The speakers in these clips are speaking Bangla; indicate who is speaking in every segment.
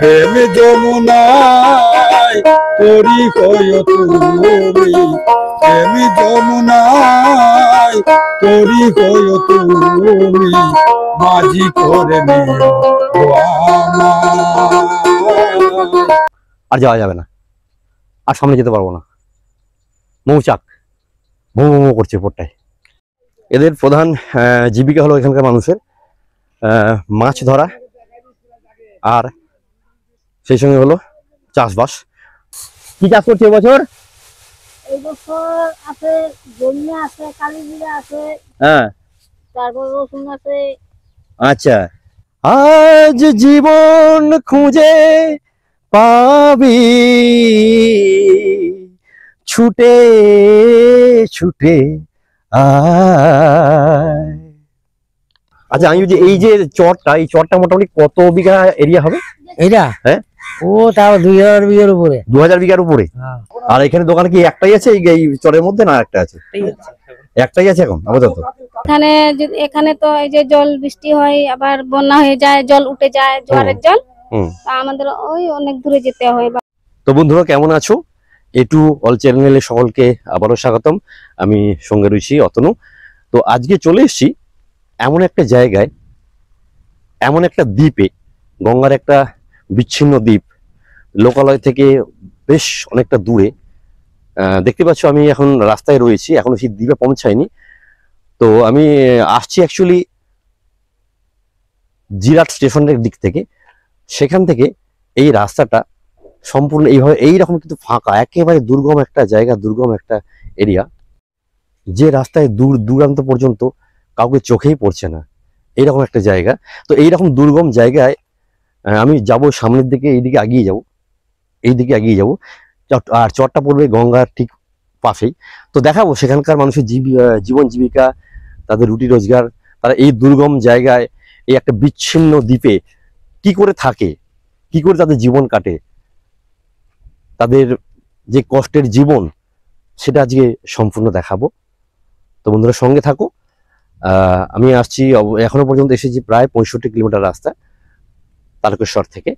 Speaker 1: প্রেম যমুনায় তরি হইও তুমি, প্রেম যমুনায় তরি হইও তুমি, মাঝি করে নিও আমায়।
Speaker 2: আর যাওয়া যাবে না, আর সামনে যেতে পারবো না। মৌচাক ভৌ ভৌ করছে উপরটায়। এদের প্রধান জীবিকা হলো এখানকার মানুষের মাছ ধরা, আর সেই সঙ্গে হলো চাষবাস। কি চাষ করছে এবছর?
Speaker 3: এই বছর আছে জমি আছে, কালীজিরা আছে,
Speaker 2: হ্যাঁ,
Speaker 3: তারপর রসুন আছে।
Speaker 2: আচ্ছা। আজ জীবন খুঁজে পাবি ছুটে ছুটে আয়। আচ্ছা, আমি যদি এই যে চরটা, এই চরটা মোটামুটি কত বিঘা এরিয়া হবে?
Speaker 4: এটা
Speaker 2: হ্যাঁ,
Speaker 4: ও তাও 2000 বিঘার উপরে।
Speaker 2: 2000 বিঘার উপরে। আর এখানে দোকান কি একটাই আছে এই চরের মধ্যে, না একটা আছে? একটাই আছে এখন আপাতত।
Speaker 3: এখানে তো এই যে জল বৃষ্টি হয়, আবার বন্যা হয়ে যায়, জল উঠে যায়, জোয়ারের জল। তা আমাদের ওই অনেক দূরে যেতে হয়।
Speaker 2: তো বন্ধুরা, কেমন আছো? এটু অল চ্যানেলে সকলকে আবারও স্বাগতম। আমি সঙ্গে রয়েছি অতনু। তো আজকে চলে এসেছি এমন একটা জায়গায়, এমন একটা দ্বীপে, গঙ্গার একটা বিচ্ছিন্ন দ্বীপ, লোকালয় থেকে বেশ অনেকটা দূরে। দেখতে পাচ্ছ আমি এখন রাস্তায় রয়েছি, এখনো সেই দ্বীপে পৌঁছায়নি। তো আমি আসছি অ্যাকচুয়ালি জিরাট স্টেশনের দিক থেকে। সেখান থেকে এই রাস্তাটা সম্পূর্ণ এইভাবে এইরকম কিন্তু ফাঁকা, একেবারে দুর্গম একটা জায়গা, দুর্গম একটা এরিয়া, যে রাস্তায় দূর দূরান্ত পর্যন্ত কাউকে চোখেই পড়ছে না, এইরকম একটা জায়গা। তো এইরকম দুর্গম জায়গায় আমি যাব, সামনের দিকে এইদিকে এগিয়ে যাব, এইদিকে এগিয়ে যাব। আর চরটা পড়বে গঙ্গার ঠিক পাশেই। তো দেখাবো সেখানকার মানুষের জীবন জীবিকা, তাদের রুটি রোজগার, তারা এই দুর্গম জায়গায়, এই একটা বিচ্ছিন্ন দ্বীপে কি করে থাকে, কি করে তাদের জীবন কাটে, তাদের যে কষ্টের জীবন, সেটা আজকে সম্পূর্ণ দেখাবো। তো বন্ধুরা সঙ্গে থাকো। আমি আসছি, এখনো পর্যন্ত এসেছি প্রায় 65 কিলোমিটার রাস্তা তারকেশ্বর থেকে।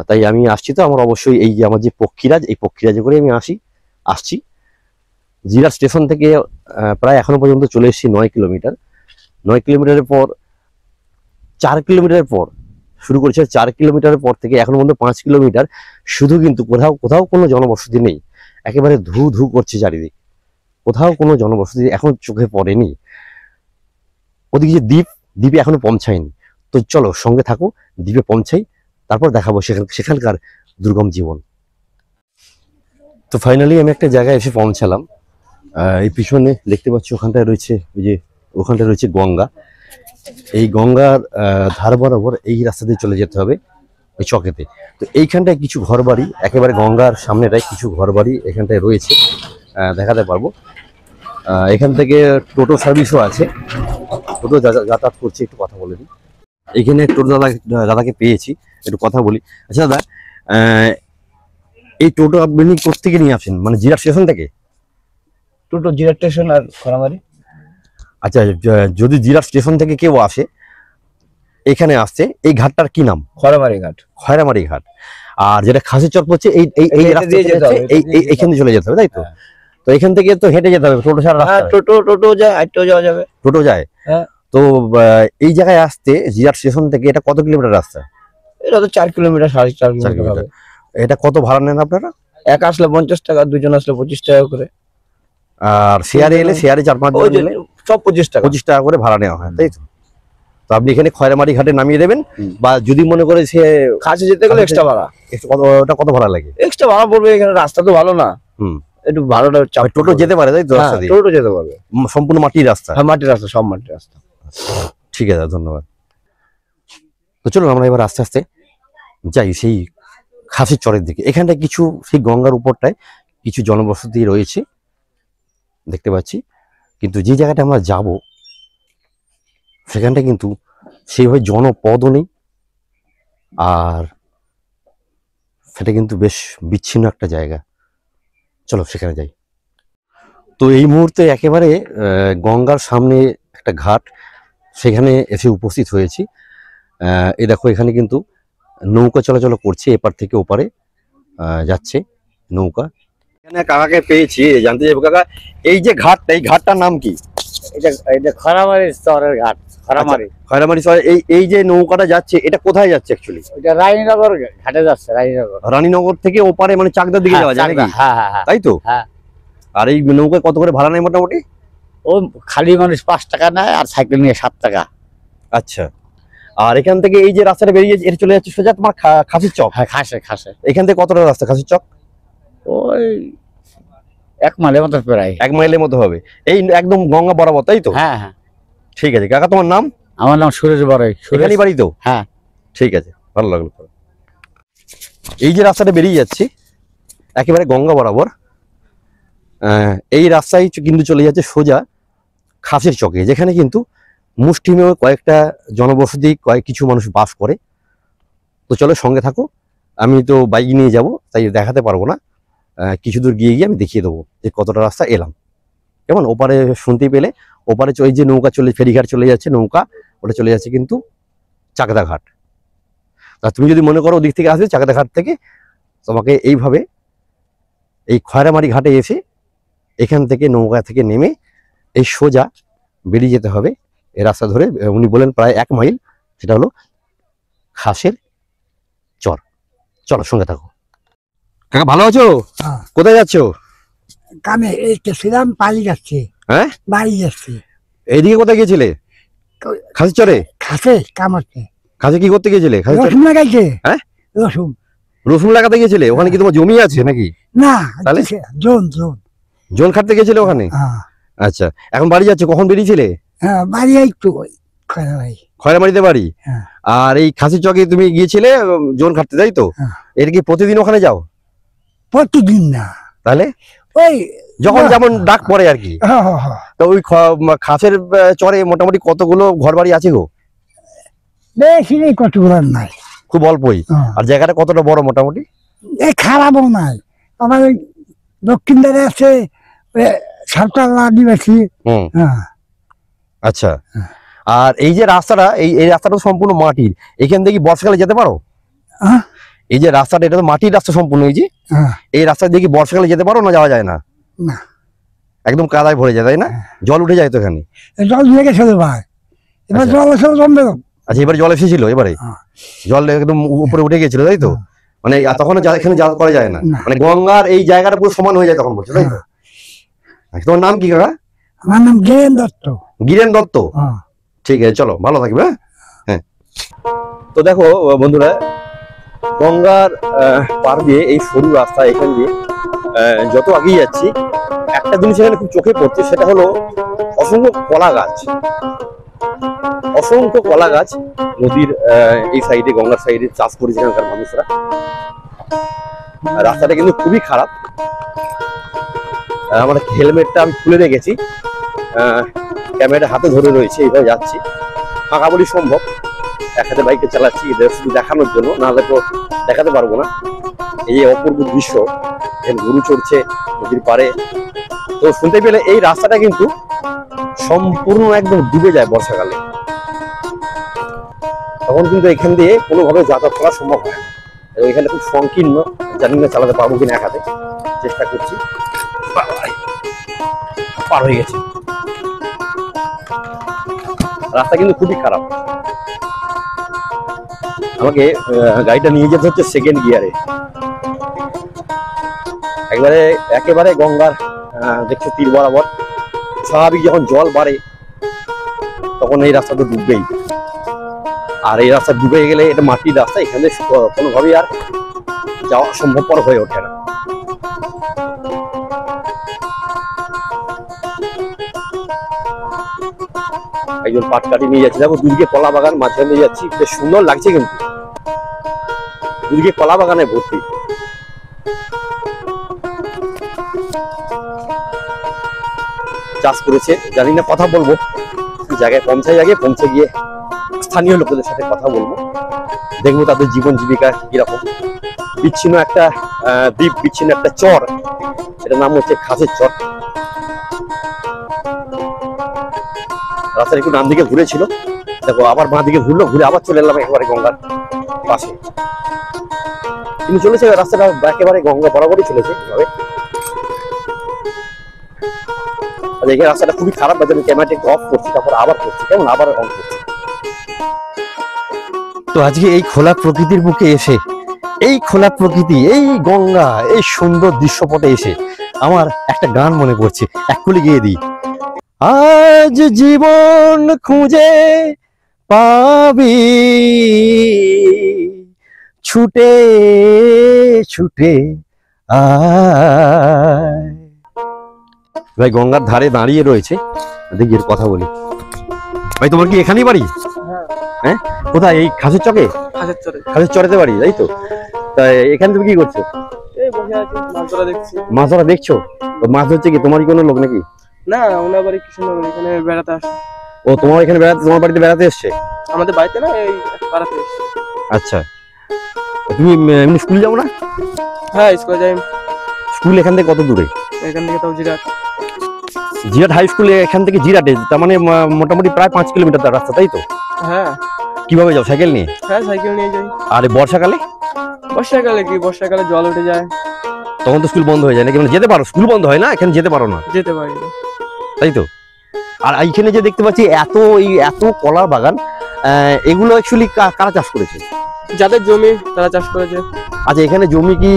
Speaker 2: তাই আমি আসছি, তো আমার অবশ্যই এই যে আমার যে পক্ষীরাজ, এই পক্ষীরাজে করে আমি আসছি জিরাট স্টেশন থেকে। প্রায় এখনো পর্যন্ত চলে এসেছি 9 কিলোমিটার। 9 কিলোমিটারের পর 4 কিলোমিটারের পর শুরু করেছে। 4 কিলোমিটারের পর থেকে এখনো পর্যন্ত 5 কিলোমিটার শুধু, কিন্তু কোথাও কোনো জনবসতি নেই, একেবারে ধু ধু করছে চারিদিক, কোথাও কোনো জনবসতি এখন চোখে পড়েনি। ওদিকে যে দ্বীপে এখনো পৌঁছায়নি। তো চলো সঙ্গে থাকো, দ্বীপে পৌঁছাই, তারপর দেখাবো সেখানকার দুর্গম জীবন। তো ফাইনালি আমি একটা জায়গায় এসে পৌঁছালাম। এই পিছনে দেখতে পাচ্ছি ওখানটায় রয়েছে, ওই যে ওখানটায় রয়েছে গঙ্গা। এই গঙ্গার ধার বরাবর এই রাস্তা দিয়ে চলে যেতে হবে এই চকেতে। তো এইখানটায় কিছু ঘরবাড়ি, একেবারে গঙ্গার সামনেটায় কিছু ঘরবাড়ি এখানটায় রয়েছে, দেখাতে পারবো। এখান থেকে টোটো সার্ভিসও আছে, টোটো যাতায়াত করছে। একটু কথা বলে দিই, এখানে টোটো দাদাকে পেয়েছি, একটু কথা বলি। আচ্ছা দাদা, এই টোটো আপনি কোথেকে নিয়ে আসেন, মানে জিরাট স্টেশন থেকে?
Speaker 4: টোটো জিরাট স্টেশন আর খরামারি।
Speaker 2: আচ্ছা, যদি জিরাট স্টেশন থেকে কেউ আসে এখানে আসছে, এই ঘাটটার কি নাম?
Speaker 4: খরামারি ঘাট।
Speaker 2: খয়রামারি ঘাট। আর যেটা খাসির চর পড়ছে এই এইখানে চলে যেতে হবে, তাই তো? তো এখান থেকে তো হেঁটে যেতে হবে, টোটো ছাড়া রাস্তা?
Speaker 4: টোটো যায়, হাঁটতেও যাওয়া যাবে।
Speaker 2: টোটো যায়।
Speaker 4: হ্যাঁ।
Speaker 2: তো এই জায়গায় আসতে জিরাট স্টেশন থেকে এটা কত কিলোমিটার রাস্তা?
Speaker 4: এটা তো 4 কিলোমিটার, 4.5 কিলোমিটার হবে।
Speaker 2: এটা কত ভাড়া নেন আপনারা?
Speaker 4: এক আসলে 50 টাকা, দুজন আসলে 25 টাকা করে।
Speaker 2: আর শেয়ারে এলে, শেয়ারে 4-5 জন এলে
Speaker 4: সব 25 টাকা।
Speaker 2: 25 টাকা করে ভাড়া নেওয়া হয়, তাই তো? তো আপনি এখানে খয়রামারি ঘাটে নামিয়ে দেবেন, বা যদি মনে করে সে
Speaker 4: কাছে যেতে গেলে এক্সট্রা ভাড়া।
Speaker 2: ওটা কত ভাড়া লাগে?
Speaker 4: এক্সট্রা ভাড়া পড়বে, এখানে রাস্তা তো ভালো না, একটু ভাড়াটা চাপ।
Speaker 2: টোটো যেতে পারে, তাই তো? রাস্তা দিয়ে
Speaker 4: টোটো যেতে পারবে,
Speaker 2: সম্পূর্ণ মাটির রাস্তা?
Speaker 4: হ্যাঁ, মাটির রাস্তা, সব মাটির রাস্তা।
Speaker 2: ঠিক আছে, ধন্যবাদ। তো চলুন আমরা এবার আস্তে আস্তে যাই সেই খাসির চরের দিকে। এখানটায় কিছু, সেই গঙ্গার উপরটায় কিছু জনবসতি রয়েছে দেখতে পাচ্ছি, কিন্তু যে জায়গাটা আমরা যাব সেখানটা কিন্তু সেইভাবে জনপদও নেই, আর সেটা কিন্তু বেশ বিচ্ছিন্ন একটা জায়গা। চলো সেখানে যাই। তো এই মুহূর্তে একেবারে গঙ্গার সামনে একটা ঘাট, সেখানে এসে উপস্থিত হয়েছি। এই দেখো এখানে কিন্তু নৌকা চলাচল করছে, এপার থেকে ওপারে যাচ্ছে নৌকা। এখানে কাকাকে পেয়েছি, জানতে চাইবো কাকা এই যে ঘাটটা, এই ঘাটটার নাম কি?
Speaker 4: এটা খরামারি চরের ঘাট, খরামারি।
Speaker 2: খয়রামারি শহরে এই যে নৌকাটা যাচ্ছে এটা কোথায় যাচ্ছে অ্যাকচুয়ালি?
Speaker 4: এটা রানীনগর ঘাটে যাচ্ছে, রানীনগর।
Speaker 2: রানীনগর থেকে ওপারে মানে চাকদার দিকে যাওয়া যায় নাকি?
Speaker 4: হ্যাঁ হ্যাঁ হ্যাঁ
Speaker 2: তাই তো?
Speaker 4: হ্যাঁ।
Speaker 2: আর এই নৌকায় কত করে ভাড়া নেয় মোটামুটি?
Speaker 4: ও খালি মানুষ 5 টাকা নেয়, আর সাইকেল নিয়ে 7 টাকা।
Speaker 2: আচ্ছা, আর এখান থেকে এই যে রাস্তাটা বেরিয়ে এটা চলে যাচ্ছে সোজা তোমার খাসির চক।
Speaker 4: হ্যাঁ, খাসে।
Speaker 2: এখান থেকে কতটা রাস্তা খাসির চক?
Speaker 4: ওই 1 মাইলের মতো প্রায়।
Speaker 2: 1 মাইলের মতো হবে, এই একদম গঙ্গা বরাবর, তাই তো?
Speaker 4: হ্যাঁ হ্যাঁ।
Speaker 2: ঠিক আছে কাকা, তোমার নাম?
Speaker 4: আমার নাম সুরেশ বড়াই।
Speaker 2: সুরেশ বাড়ি তো?
Speaker 4: হ্যাঁ।
Speaker 2: ঠিক আছে, ভালো লাগলো। এই যে রাস্তাটা বেরিয়ে যাচ্ছে একেবারে গঙ্গা বরাবর, এই রাস্তায় কিন্তু চলে যাচ্ছে সোজা খাসির চকে, যেখানে কিন্তু মুষ্টিমেয় কয়েকটা জনবসতি, কিছু মানুষ বাস করে। তো চলো সঙ্গে থাকো, আমি তো বাইক নিয়ে যাব তাই দেখাতে পারবো না, কিছু দূর গিয়ে আমি দেখিয়ে দেবো যে কতটা রাস্তা এলাম। কেমন ওপারে শুনতে পেলে, ওপারে ওই যে নৌকা ফেরিঘাট চলে যাচ্ছে, নৌকা ওটা চলে যাচ্ছে কিন্তু চাকদা ঘাট। তা তুমি যদি মনে করো ওদিক থেকে আসবে চাকদা ঘাট থেকে, তোমাকে এইভাবে এই খয়রামারি ঘাটে এসে এখান থেকে নৌকা থেকে নেমে এই সোজা বেরিয়ে যেতে হবে এই রাস্তা ধরে। উনি বলেন প্রায় 1 মাইল, সেটা হলো খাসের চর। চলো সঙ্গে থাকো। কাকা ভালো আছো? কোথায় যাচ্ছ?
Speaker 5: কামে এই ছিলাম, বাড়ি যাচ্ছে।
Speaker 2: হ্যাঁ,
Speaker 5: বাড়ি যাচ্ছে।
Speaker 2: এইদিকে কোথায় গিয়েছিলে? খাসির চরে?
Speaker 5: খাসে কাম হচ্ছে।
Speaker 2: খাসে কি করতে গিয়েছিলে?
Speaker 5: রসুন লাগাইছে।
Speaker 2: হ্যাঁ,
Speaker 5: রসুন।
Speaker 2: রসুন লাগাতে গিয়েছিলে? ওখানে কি তোমার জমি আছে নাকি?
Speaker 5: না,
Speaker 2: তাহলে
Speaker 5: জোন।
Speaker 2: জল খাটতে গেছিলে ওখানে? আচ্ছা, এখন বাড়ি যাচ্ছে, কখন বেরিয়েছিলে?
Speaker 5: বাড়ি একটু
Speaker 2: খয়রামারিতে বাড়ি। আর এই খাসির চকে তুমি গিয়েছিলে জোন খাটতে, তাই তো? এটা কি প্রতিদিন ওখানে যাও?
Speaker 5: প্রতিদিন না,
Speaker 2: তাহলে
Speaker 5: ওই
Speaker 2: যখন যেমন ডাক পড়ে আর কি। তো ওই খাসের চরে মোটামুটি কতগুলো ঘর বাড়ি আছে গো?
Speaker 5: বেশি নেই, কতগুলো নাই,
Speaker 2: খুব অল্পই। আর জায়গাটা কতটা বড় মোটামুটি?
Speaker 5: খারাপও নাই। আমার ওই দক্ষিণ ধারে আছে সাঁওতাল আদিবাসী।
Speaker 2: আচ্ছা, আর এই যে রাস্তাটা, এই রাস্তাটা সম্পূর্ণ মাটির, এখান থেকে বর্ষাকালে যেতে পারো? এই যে রাস্তাটা, এটা তো মাটির রাস্তা সম্পূর্ণ, এই যে এই রাস্তা দিয়ে কি বর্ষাকালে যেতে পারো না যাওয়া যায় না? একদম কাদায় ভরে যায়, তাই না? জল উঠে যায় তো এখানে?
Speaker 5: জল উঠে গেছে ভাই, এবার জল এসে জমবে।
Speaker 2: আচ্ছা, এবারে জল এসেছিল? এবারে জল একদম উপরে উঠে গেছিল, তাই তো? মানে তখন এখানে যাওয়া করা যায় না, মানে গঙ্গার এই জায়গাটা পুরো সমান হয়ে যায় তখন, বলছো তাই তো? তোমার নাম কি কাকা?
Speaker 5: আমার নাম গিরেন দত্ত।
Speaker 2: গিরেন দত্ত। ঠিক আছে, চলো ভালো থাকবে। হ্যাঁ, তো দেখো বন্ধুরা, গঙ্গার পার দিয়ে এই সরু রাস্তা, এখান দিয়ে যত আগিয়ে যাচ্ছি একটা জিনিস এখানে খুব চোখে পড়ছে, সেটা হলো অসংখ্য কলা গাছ। অসংখ্য কলা গাছ নদীর এই সাইডে, গঙ্গার সাইডে চাষ করেছে এখানকার মানুষরা। রাস্তাটা কিন্তু খুবই খারাপ। আমার হেলমেটটা আমি খুলে রেখেছি, ক্যামেরাটা হাতে ধরে রয়েছে, এইভাবে যাচ্ছি। ফাঁকা বলি সম্ভব, এক হাতে বাইকে চালাচ্ছি, শুধু দেখানোর জন্য, নাহলে তো দেখাতে পারবো না। এই অপূর্ব দৃশ্য, গরু চড়ছে নদীর পাড়ে। তো শুনতে পেলে এই রাস্তাটা কিন্তু সম্পূর্ণ একদম ডুবে যায় বর্ষাকালে, তখন কিন্তু এখান দিয়ে কোনোভাবে যাতায়াত করা সম্ভব হয় না। এখানে খুব সংকীর্ণ, জানি না চালাতে পারবো কিনা, এক হাতে চেষ্টা করছি। পার হয়ে গেছে, রাস্তা কিন্তু খুবই খারাপ। আমাকে গাড়িটা নিয়ে যেতে হচ্ছে সেকেন্ড গিয়ারে, একেবারে গঙ্গার দেখছো তীর বরাবর। স্বাভাবিক যখন জল বাড়ে তখন এই রাস্তা তো ডুববেই, আর এই রাস্তা ডুবে গেলে এটা মাটির রাস্তা, এখানে কোনোভাবেই আর যাওয়া সম্ভবপর হয়ে ওঠে না। একজন পাটকাঠি নিয়ে যাচ্ছে, দেখো দুদিকে কলা বাগান, মাঝখানে নিয়ে যাচ্ছি, বেশ সুন্দর লাগছে কিন্তু দুদিকে কলা বাগানে ভর্তি। চাষ করেছে, জানি না, কথা বলবো জায়গায় পৌঁছাই, আগে পৌঁছে গিয়ে স্থানীয় লোকেদের সাথে কথা বলবো, দেখবো তাদের জীবন জীবিকা কিরকম। বিচ্ছিন্ন একটা দ্বীপ, বিচ্ছিন্ন একটা চর, এটার নাম হচ্ছে খাসের চর। রাস্তার একটু ডান দিকে ঘুরেছিল, দেখো আবার বাঁ দিকে ঘুরলো, ঘুরে আবার চলে এলাম একেবারে গঙ্গার পাশে, কিন্তু চলেছে রাস্তাটা একেবারে গঙ্গা বরাবরই চলেছে এভাবে। এই রাস্তাটা খুবই খারাপ, আমি ক্যামেরাটা অফ করছি, তারপর আবার করছি, কেমন আবার অন করছি। তো আজকে এই খোলা প্রকৃতির বুকে এসে, এই খোলা প্রকৃতি, এই গঙ্গা, এই সুন্দর দৃশ্যপটে এসে আমার একটা গান মনে পড়ছে, এক্ষুনি গিয়ে দিই। আজ জীবন খুঁজে পাবি ছুটে ছুটে আয়। ভাই গঙ্গার ধারে দাঁড়িয়ে রয়েছে, দেখি এর কথা বলি। ভাই তোমার কি এখানেই বাড়ি? হ্যাঁ, কোথায়? এই খাসের চকে? খাসের চরেতে বাড়ি, তাই তো? তাই এখানে তুমি কি করছো? মাছ ধরা দেখছো? মাছ ধরছে কি তোমারই কোনো লোক নাকি?
Speaker 6: না, ওনার বাড়ি কৃষ্ণনগর, এখানে বেড়াতে আসে।
Speaker 2: ও তোমার এখানে বেড়াতে, তোমার বাড়িতে বেড়াতে এসছে?
Speaker 6: আমাদের বাড়িতে না, এই পাড়াতে এসছে।
Speaker 2: আচ্ছা, তুমি এমনি স্কুল যাও না?
Speaker 6: হ্যাঁ, স্কুলে যাই।
Speaker 2: স্কুল এখান থেকে কত দূরে?
Speaker 6: এখান থেকে তাও জিরাট
Speaker 2: হাই স্কুল এখান থেকে জিরাটে, তার মানে মোটামুটি প্রায় 5 কিলোমিটার রাস্তা, তাই তো?
Speaker 6: হ্যাঁ।
Speaker 2: কিভাবে যাও, সাইকেল নিয়ে?
Speaker 6: হ্যাঁ, সাইকেল নিয়ে যাই।
Speaker 2: আর বর্ষাকালে?
Speaker 6: বর্ষাকালে জল উঠে যায়,
Speaker 2: তখন তো স্কুল বন্ধ হয়ে যায় নাকি? মানে যেতে পারো, স্কুল বন্ধ হয় না, এখানে যেতে পারো না?
Speaker 6: যেতে পারি না।
Speaker 2: তাই তো? আর এইখানে যে দেখতে পাচ্ছি এত কলার বাগান, এগুলো অ্যাকচুয়ালি কারা চাষ করেছে?
Speaker 6: যাদের জমি তারা চাষ করেছে।
Speaker 2: আচ্ছা, এখানে জমি কি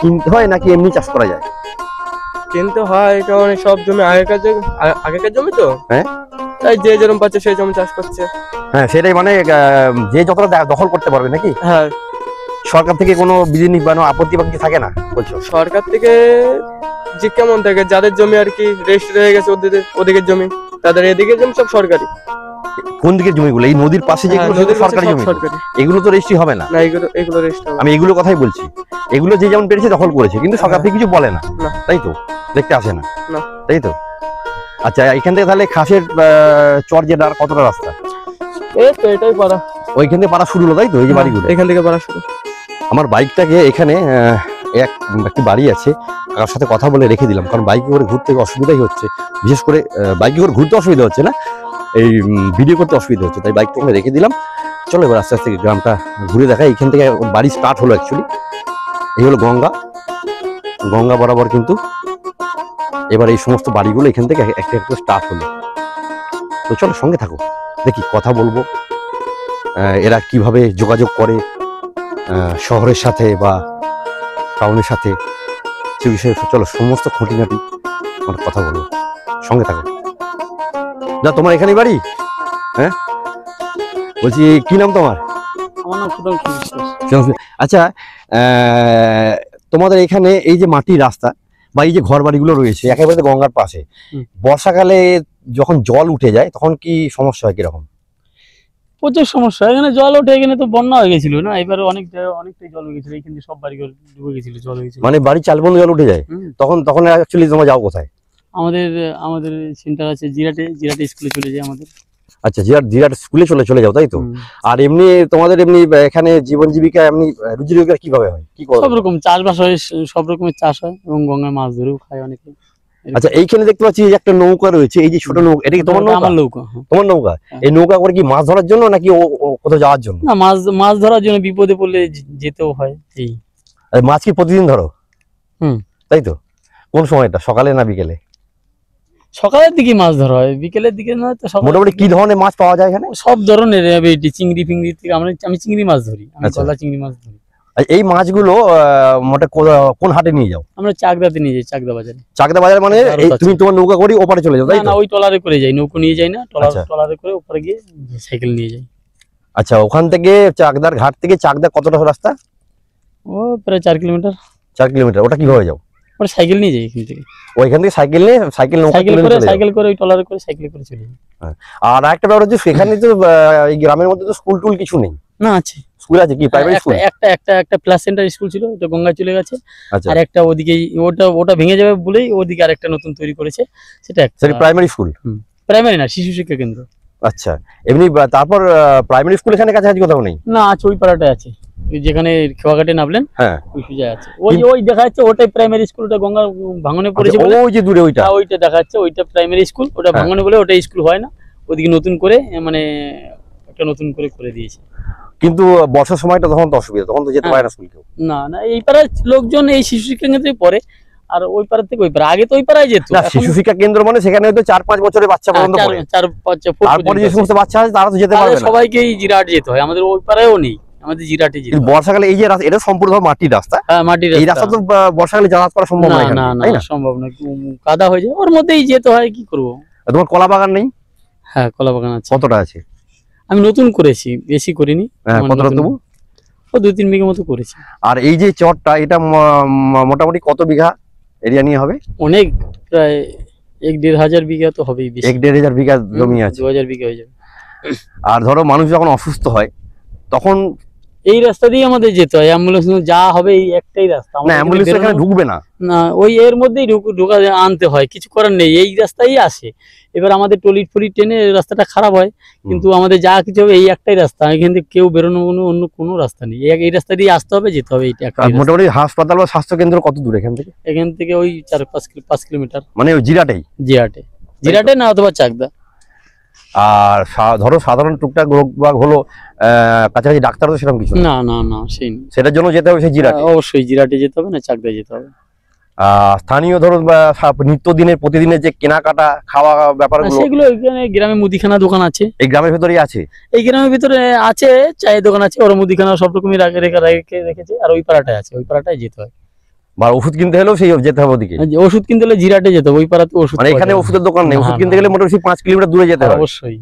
Speaker 2: কিনতে হয় নাকি এমনি চাষ করা যায়?
Speaker 6: কিনতে হয়, কারণ সব জমি আগেকার জমি তো।
Speaker 2: হ্যাঁ,
Speaker 6: তাই যে যেরকম পাচ্ছে সেই জমি চাষ করছে।
Speaker 2: হ্যাঁ, সেটাই, মানে যে যতটা দখল করতে পারবে নাকি?
Speaker 6: হ্যাঁ।
Speaker 2: সরকার থেকে কোনো বিধি বা আপত্তি বা কিছু থাকে না বলছো?
Speaker 6: সরকার থেকে যে কেমন থাকে, যাদের জমি আর কি রেস্ট রয়ে গেছে, ওদিকের জমি, তাদের এদিকের জমি সব সরকারি।
Speaker 2: কোন দিকের জমিগুলো? এই নদীর পাশে যেগুলো সরকারি জমি, এগুলো তো রেজিস্ট্রি হবে না?
Speaker 6: না, এগুলো রেজিস্ট্রি হবে।
Speaker 2: আমি এগুলো কথাই বলছি, এগুলো যে যেমন পেরেছে দখল করেছে, কিন্তু সরকার থেকে কিছু বলে না, তাই তো? দেখতে আসে না, তাই তো? আচ্ছা, এখান থেকে তাহলে খাসের চর যেটা, কতটা রাস্তা?
Speaker 6: এই তো এটাই পাড়া,
Speaker 2: ওইখান থেকে পাড়া শুরু হলো, তাই তো? এই যে বাড়িগুলো
Speaker 6: এখান থেকে পাড়া শুরু।
Speaker 2: আমার বাইকটাকে এখানে একটি বাড়ি আছে, কার সাথে কথা বলে রেখে দিলাম, কারণ বাইকে করে ঘুরতে অসুবিধাই হচ্ছে, বিশেষ করে বাইকে করে ঘুরতে অসুবিধা হচ্ছে না, এই ভিডিও করতে অসুবিধা হচ্ছে, তাই বাইকটা এখানে রেখে দিলাম। চলো এবার আস্তে আস্তে গ্রামটা ঘুরে দেখাই। এখান থেকে বাড়ি স্টার্ট হলো অ্যাকচুয়ালি, এই হলো গঙ্গা বরাবর, কিন্তু এবার এই সমস্ত বাড়িগুলো এখান থেকে একটা একটা স্টার্ট হলো। তো চলো সঙ্গে থাকো, দেখি কথা বলবো এরা কিভাবে যোগাযোগ করে শহরের সাথে বা টাউনের সাথে, সে বিষয়ে চলো সমস্ত খুঁটিনাটি আমরা কথা বলবো, সঙ্গে থাকো। না, তোমার এখানে বাড়ি? হ্যাঁ, বলছি কি নাম তোমার?
Speaker 5: আমার নাম সুধাংশু বিশ্বাস।
Speaker 2: আচ্ছা, তোমাদের এখানে এই যে মাটির রাস্তা বা এই যে ঘর বাড়িগুলো রয়েছে একেবারে গঙ্গার পাশে, বর্ষাকালে যখন জল উঠে যায় তখন কি সমস্যা হয় কিরকম?
Speaker 5: প্রচুর সমস্যা, এখানে জল ওঠে, এখানে তো বন্যা হয়ে গেছিল না, এবারে অনেকটাই জল হয়ে গেছিল, এখান থেকে সব বাড়িঘর ডুবে গেছিল, জল হয়েছিল,
Speaker 2: মানে বাড়ি চালবন্ধ জল উঠে যায়, তখন অ্যাকচুয়ালি তোমরা যাও কোথায়?
Speaker 5: আমাদের সেন্টার আছে জিরাটে স্কুলে চলে যায় আমাদের।
Speaker 2: আচ্ছা, জিরাট স্কুলে চলে যাও, তাই তো? আর এমনি তোমাদের এমনি এখানে জীবন জীবিকা এমনি রুজি রোজগার কিভাবে হয়, কি করো?
Speaker 5: সব রকম চাষবাস হয়, সব রকমের চাষ হয়, এবং গঙ্গায় মাছ ধরেও খায় অনেকে।
Speaker 2: আচ্ছা, এইখানে দেখতে পাচ্ছি একটা নৌকা রয়েছে, এই যে ছোট নৌকা, এটা কি তোমার নৌকা?
Speaker 5: আমার নৌকা।
Speaker 2: তোমার নৌকা? এই নৌকা করে কি মাছ ধরার জন্য নাকি কোথাও যাওয়ার জন্য?
Speaker 5: না, মাছ ধরার জন্য, বিপদে পড়লে যেতেও হয়। এই
Speaker 2: মাছ কি প্রতিদিন ধরো? তাই তো? কোন সময়টা, সকালে না বিকেলে?
Speaker 5: সকালের দিকে মাছ ধরা হয়, বিকেলের দিকে না। তো
Speaker 2: মোটামুটি কি ধরনের মাছ পাওয়া যায় এখানে?
Speaker 5: সব ধরনের, চিংড়ি ফিংড়ি থেকে আমি চিংড়ি মাছ ধরি, আমি গলা চিংড়ি মাছ ধরি।
Speaker 2: এই মাছগুলো মোটে কোন হাটে নিয়ে যাও?
Speaker 5: আমরা চাকদাতে নিয়ে যাই, চাকদা বাজারে।
Speaker 2: চাকদা বাজার মানে তুমি তোমার নৌকা করে ওপারে চলে যাও, তাই তো?
Speaker 5: না, ওই ট্রলারে করে যাই, নৌকো নিয়ে যাই না, ট্রলারে করে ওপারে গিয়ে সাইকেল নিয়ে যাই।
Speaker 2: আচ্ছা, ওখান থেকে চাকদার ঘাট থেকে চাকদা কতটা রাস্তা?
Speaker 5: ও প্রায় 4 কিলোমিটার।
Speaker 2: 4 কিলোমিটার। ওটা কিভাবে যাও?
Speaker 5: ওটা সাইকেল নিয়ে যাই এখান থেকে।
Speaker 2: ওইখান থেকে সাইকেল নিয়ে
Speaker 5: সাইকেল করে ওই ট্রলারে করে সাইকেল করে চলে যাই।
Speaker 2: আর একটা ব্যাপার হচ্ছে, সেখানে তো এই গ্রামের মধ্যে তো স্কুল টুল কিছু নেই?
Speaker 5: না, আছে
Speaker 2: স্কুল আছে। কি প্রাইমারি স্কুল?
Speaker 5: একটা প্লাস সেন্টার স্কুল ছিল, ওটা গঙ্গায় চলে গেছে।
Speaker 2: আচ্ছা,
Speaker 5: আর একটা ওদিকে, ওটা ভেঙে যাবে বলেই ওদিকে আরেকটা নতুন তৈরি করেছে, সেটা
Speaker 2: প্রাইমারি স্কুল।
Speaker 5: প্রাইমারি না, শিশু শিক্ষা কেন্দ্র।
Speaker 2: আচ্ছা, এমনি তারপর প্রাইমারি স্কুল এখানে কাছাকাছি কোথাও নেই?
Speaker 5: না, আছে, ওই পাড়াটায় আছে, যেখানে খেওয়াঘাটে নামলেন,
Speaker 2: হ্যাঁ,
Speaker 5: ওই সুজা আছে। ওই দেখা যাচ্ছে, ওটাই প্রাইমারি স্কুল, ওটা গঙ্গার ভাঙনে পড়েছে বলে।
Speaker 2: ওই যে দূরে ওইটা
Speaker 5: দেখা যাচ্ছে, ওইটা প্রাইমারি স্কুল, ওটা ভাঙনে বলে ওটা স্কুল হয় না, ওদিকে নতুন করে, মানে একটা নতুন করে দিয়েছে।
Speaker 2: কিন্তু বর্ষার সময়টা তখন তো অসুবিধা, তখন তো যেতে
Speaker 5: হ্যাঁ।
Speaker 2: পারে না স্কুল কেউ।
Speaker 5: না না, এই পাড়ার লোকজন এই শিশু শিক্ষা কেন্দ্রে পড়ে, আর ওই পাড়া থেকে ওই পাড়া, আগে তো ওই পাড়ায় যেত।
Speaker 2: না,
Speaker 5: এখন
Speaker 2: শিশু শিক্ষা কেন্দ্র মানে সেখানে হয়তো 4-5 বছরের বাচ্চা পর্যন্ত
Speaker 5: চার-
Speaker 2: পড়ে।
Speaker 5: চার পাঁচ ফুট
Speaker 2: তারপরে যে
Speaker 5: পর্যন্ত
Speaker 2: সমস্ত বাচ্চা আছে তারা তো যেতে
Speaker 5: আছে।
Speaker 2: পারবে
Speaker 5: তাহলে
Speaker 2: না।
Speaker 5: সবাইকেই জিরাট যেতে হয়, আমাদের ওই পাড়ায়ও নেই, আমাদের জিরাটে যেতে
Speaker 2: কিন্তু
Speaker 5: হয়।
Speaker 2: বর্ষাকালে এই যে রাস্তা, এটা সম্পূর্ণ মাটির রাস্তা,
Speaker 5: হ্যাঁ, মাটির
Speaker 2: এই রাস্তা তো বর্ষাকালে যাতায়াত করা সম্ভব
Speaker 5: না
Speaker 2: না এখানে,
Speaker 5: না না
Speaker 2: তাই না?
Speaker 5: সম্ভব না, কাদা হয়ে যায়, ওর মধ্যেই যেতে হয়, কি করবো।
Speaker 2: আর তোমার কলা বাগান নেই?
Speaker 5: হ্যাঁ, কলা বাগান আছে।
Speaker 2: কতটা আছে?
Speaker 5: আমি নতুন করেছি, বেশি করিনি।
Speaker 2: হ্যাঁ,
Speaker 5: আমার
Speaker 2: কতটা
Speaker 5: নতুন-
Speaker 2: তবু?
Speaker 5: ও 2-3 বিঘা মতো করেছি।
Speaker 2: আর এই যে চরটা, এটা মোটামুটি কত বিঘা এরিয়া নিয়ে হবে?
Speaker 5: অনেক, প্রায় 1-1.5 বিঘা তো হবেই, বেশি।
Speaker 2: 1-1.5 বিঘা জমি আছে।
Speaker 5: 2000 বিঘা হয়ে যাবে।
Speaker 2: আর ধরো মানুষ যখন অসুস্থ হয় তখন,
Speaker 5: এই রাস্তা দিয়ে আমাদের যেতে হয়, অ্যাম্বুলেন্স যা হবে এই একটাই রাস্তা।
Speaker 2: না
Speaker 5: আমাদের
Speaker 2: অ্যাম্বুলেন্স
Speaker 5: বেরোনো-
Speaker 2: এখানে ঢুকবে না।
Speaker 5: না, ওই এর মধ্যেই ঢোকা আনতে হয়, কিছু করার নেই, এই রাস্তাই আসে। এবার আমাদের টলি ফলি টেনে রাস্তাটা খারাপ হয়, কিন্তু আমাদের যা কিছু হবে এই একটাই রাস্তা, এখান থেকে কেউ বেরোনো অন্য কোনো রাস্তা নেই, এই রাস্তা দিয়ে আসতে হবে, যেতে হবে, এইটা
Speaker 2: আর
Speaker 5: একটাই রাস্তা।
Speaker 2: মোটামুটি হাসপাতাল বা স্বাস্থ্য কেন্দ্র কত দূর এখান থেকে?
Speaker 5: এখান থেকে ওই 4-5 কিলোমিটার।
Speaker 2: মানে ওই জিরাটেই।
Speaker 5: জিরাটে না, অথবা চাকদা।
Speaker 2: আর ধরো সাধারণ টুকটাক রোগ বাগ হলো, কাছাকাছি ডাক্তার তো সেরকম কিছু না,
Speaker 5: না না না, সেই না।
Speaker 2: সেটার জন্য যেতে হবে সেই জিরাটে।
Speaker 5: অবশ্যই জিরাটে যেতে হবে, না চাকদায় যেতে হবে।
Speaker 2: স্থানীয় ধরো নিত্যদিনের প্রতিদিনের যে কেনাকাটা খাওয়া ব্যাপারগুলো
Speaker 5: সেগুলো এখানে গ্রামে মুদিখানা দোকান আছে,
Speaker 2: এই গ্রামের ভেতরেই আছে।
Speaker 5: এই গ্রামের ভিতরে আছে, চায়ের দোকান আছে, ওরা মুদিখানা সব রকমই রেখেছে। আর ওই পাড়াটায় আছে, ওই পাড়াটায় যেতে হয়।
Speaker 2: বা ওষুধ কিনতে হলেও সেই যেতে হবে ওদিকে।
Speaker 5: যে ওষুধ কিনতে হলে জিরাটে যেতে হবে, ওই পাড়াতে ওষুধ
Speaker 2: মানে
Speaker 5: পাওয়া
Speaker 2: এখানে
Speaker 5: যায় না।
Speaker 2: ওষুধের দোকান নেই,
Speaker 5: না,
Speaker 2: ওষুধ
Speaker 5: না,
Speaker 2: কিনতে গেলে মোটামুটি 5 কিলোমিটার দূরে যেতে হবে,
Speaker 5: অবশ্যই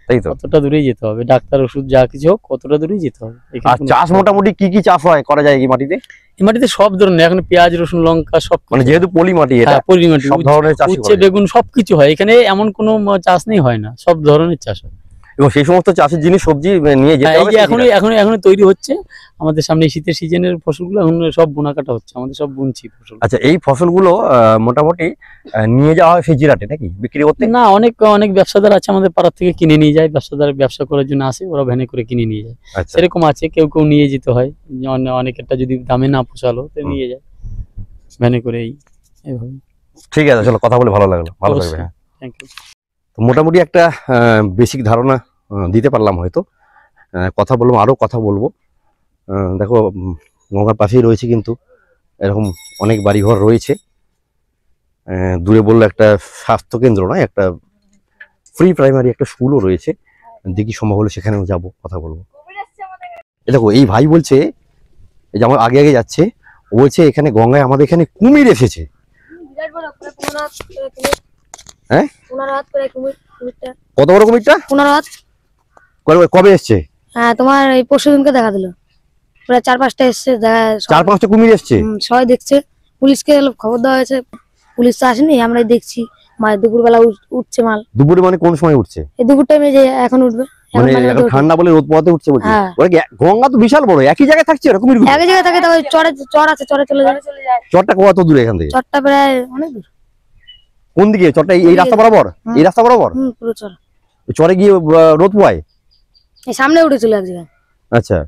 Speaker 2: তাই তো?
Speaker 5: কতটা দূরেই যেতে হবে, ডাক্তার ওষুধ যা কিছু হোক কতটা দূরেই যেতে হবে। এখানে
Speaker 2: আর
Speaker 5: কোনো-
Speaker 2: চাষ মোটামুটি কি কি চাষ হয় করা যায় এই মাটিতে?
Speaker 5: এই মাটিতে সব ধরনের, এখন পেঁয়াজ রসুন লঙ্কা সব
Speaker 2: মানে যেহেতু পলি মাটি এটা,
Speaker 5: হ্যাঁ, পরিমাটি,
Speaker 2: সব ধরনের চাষ
Speaker 5: উচ্ছে বেগুন সবকিছু হয় এখানে, এমন কোনো চাষ নেই হয় না, সব ধরনের চাষ হয়।
Speaker 2: এবং সেই সমস্ত চাষের জিনিস সবজি নিয়ে যেতে
Speaker 5: হ্যাঁ, এই
Speaker 2: হবে
Speaker 5: যে
Speaker 2: সেই
Speaker 5: এখনই
Speaker 2: জায়গায়।
Speaker 5: এখনই এখনই তৈরি হচ্ছে, আমাদের সামনে শীতের সিজনের ফসলগুলো এখন সব বোনা কাটা হচ্ছে, আমাদের সব বুনছি ফসল।
Speaker 2: আচ্ছা, এই ফসলগুলো মোটামুটি নিয়ে যাওয়া হয় সেই জিরাটে নাকি বিক্রি করতে?
Speaker 5: না, অনেক অনেক ব্যবসাদার আছে আমাদের পাড়া থেকে কিনে নিয়ে যায়, ব্যবসাদার ব্যবসা করার জন্য আসে, ওরা ভ্যানে করে কিনে নিয়ে যায়।
Speaker 2: আচ্ছা,
Speaker 5: সেরকম আছে, কেউ কেউ নিয়ে যেতে হয়, অনেকেরটা যদি দামে না পোষালো তো নিয়ে যায় ভ্যানে করে, এইভাবে।
Speaker 2: ঠিক আছে, চলো কথা বলে ভালো লাগলো, ভালো থাকবে।
Speaker 5: অবশ্যই।
Speaker 2: হ্যাঁ,
Speaker 5: থ্যাংক ইউ।
Speaker 2: তো মোটামুটি একটা বেসিক ধারণা দিতে পারলাম হয়তো। কথা বলবো, আরো কথা বলবো। দেখো গঙ্গার পাশেই রয়েছে কিন্তু এরকম অনেক বাড়িঘর রয়েছে। দূরে বললো একটা স্বাস্থ্য কেন্দ্র নয়, একটা ফ্রি প্রাইমারি একটা স্কুলও রয়েছে, দেখি সম্ভব হলে সেখানেও যাব, কথা বলবো। এই দেখো এই ভাই বলছে, এই যে আমার আগে আগে যাচ্ছে, ও বলছে এখানে গঙ্গায় আমাদের এখানে কুমির এসেছে। হ্যাঁ? কত বড় কুমিরটা?
Speaker 3: 15 হাত।
Speaker 2: কবে এসছে?
Speaker 3: হ্যাঁ, তোমার এই পরশুদিনকে দেখা দিল, প্রায় 4-5টা এসছে,
Speaker 2: 4-5টা কুমির এসছে।
Speaker 3: সবাই দেখছে, পুলিশকে খবর দেওয়া হয়েছে, পুলিশ তো আসেনি, আমরাই দেখছি। দুপুরবেলা উঠছে মাল,
Speaker 2: দুপুরে মানে কোন সময় উঠছে?
Speaker 3: এই দুপুর টাইমে যে এখন উঠবে, এখন
Speaker 2: মানে
Speaker 3: মাঝে মাঝে
Speaker 2: এখন
Speaker 3: উঠবে।
Speaker 2: ঠান্ডা বলে রোদ পোহাতে উঠছে বলছে।
Speaker 3: হ্যাঁ।
Speaker 2: ওরা গঙ্গা তো বিশাল বড়, একই জায়গায় থাকছে ওরা কুমির।
Speaker 3: এক জায়গায় থাকে, তো ওই চর আছে, চরে চলে যায়।
Speaker 2: চরটা কত দূরে এখান থেকে?
Speaker 3: চরটা প্রায় অনেক দূর।
Speaker 2: কোন দিকে চরটা? এই রাস্তা বরাবর?
Speaker 3: হুম।
Speaker 2: এই রাস্তা বরাবর
Speaker 3: পুরো চর।
Speaker 2: চরে গিয়ে রোদ পোহায়?
Speaker 3: এই সামনে উঠেছিল এক জায়গায়।
Speaker 2: আচ্ছা,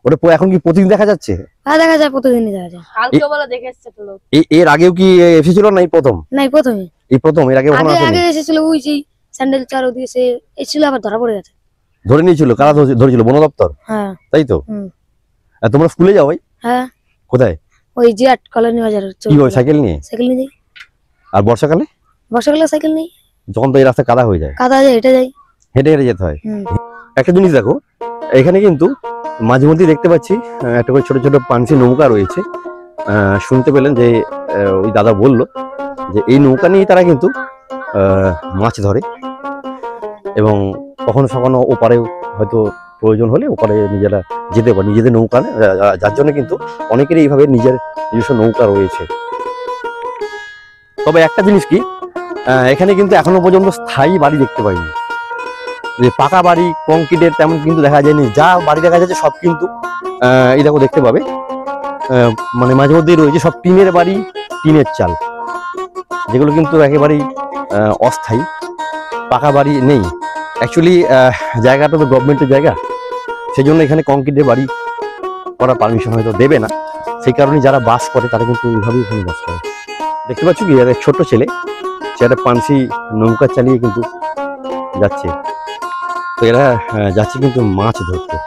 Speaker 2: ওটা এখন কি প্রতিদিন দেখা যাচ্ছে?
Speaker 3: হ্যাঁ, দেখা যায়, প্রতিদিনই দেখা যায়।
Speaker 2: এর আগেও কি এসেছিল না এই প্রথম?
Speaker 3: নাই, প্রথমে
Speaker 2: এই প্রথম, এর আগে কখনো
Speaker 3: আগে
Speaker 2: আসেনি?
Speaker 3: আগে এসেছিল, ওই যে স্যান্ডেল চার ওদিকে সে এসেছিল, আবার ধরা পড়ে গেছে।
Speaker 2: ধরে নিয়েছিল কারা? ধরেছিল বন দপ্তর,
Speaker 3: হ্যাঁ।
Speaker 2: তাই তো?
Speaker 3: হুম।
Speaker 2: আর তোমরা স্কুলে যাও ভাই?
Speaker 3: হ্যাঁ,
Speaker 2: কোথায়?
Speaker 3: ওই জিয়াট কলোনি বাজার।
Speaker 2: কি হয়, সাইকেল নিয়ে?
Speaker 3: সাইকেল নিয়ে যাই,
Speaker 2: আর বর্ষাকালে
Speaker 3: বর্ষাকালে সাইকেল নেই,
Speaker 2: যখন তো এই রাস্তা কাদা হয়ে যায়
Speaker 3: কাদা যায়, হেঁটে যাই।
Speaker 2: হেঁটে হেঁটে যেতে হয়।
Speaker 3: হুম।
Speaker 2: একটা জিনিস দেখো, এখানে কিন্তু মাঝে মধ্যেই দেখতে পাচ্ছি একটা করে ছোট ছোট পানসি নৌকা রয়েছে। শুনতে পেলেন যে ওই দাদা বলল যে এই নৌকা নিয়ে তারা কিন্তু মাছ ধরে, এবং কখনো কখনো ওপারেও হয়তো প্রয়োজন হলে ওপারে নিজেরা যেতে পারে, নিজেদের নৌকা, যার জন্য কিন্তু অনেকেরই এইভাবে নিজস্ব নৌকা রয়েছে। তবে একটা জিনিস কি, এখানে কিন্তু এখনো পর্যন্ত স্থায়ী বাড়ি দেখতে পাইনি, যে পাকা বাড়ি কংক্রিটের তেমন কিন্তু দেখা যায়নি। যা বাড়ি দেখা যাচ্ছে সব কিন্তু এই দেখো দেখতে পাবে, মানে মাঝে মধ্যেই রয়েছে সব টিনের বাড়ি, টিনের চাল, যেগুলো কিন্তু একেবারেই অস্থায়ী, পাকা বাড়ি নেই। অ্যাকচুয়ালি জায়গাটা তো গভর্নমেন্টের জায়গা, সেই জন্য এখানে কংক্রিটের বাড়ি করার পারমিশন হয়তো দেবে না, সেই কারণে যারা বাস করে তারা কিন্তু এইভাবেই এখানে বাস করে। দেখতে পাচ্ছ কি, এক ছোট্ট ছেলে, সে একটা পানসি নৌকা চালিয়ে কিন্তু যাচ্ছে। তো এরা যাচ্ছে কিন্তু মাছ ধরতে।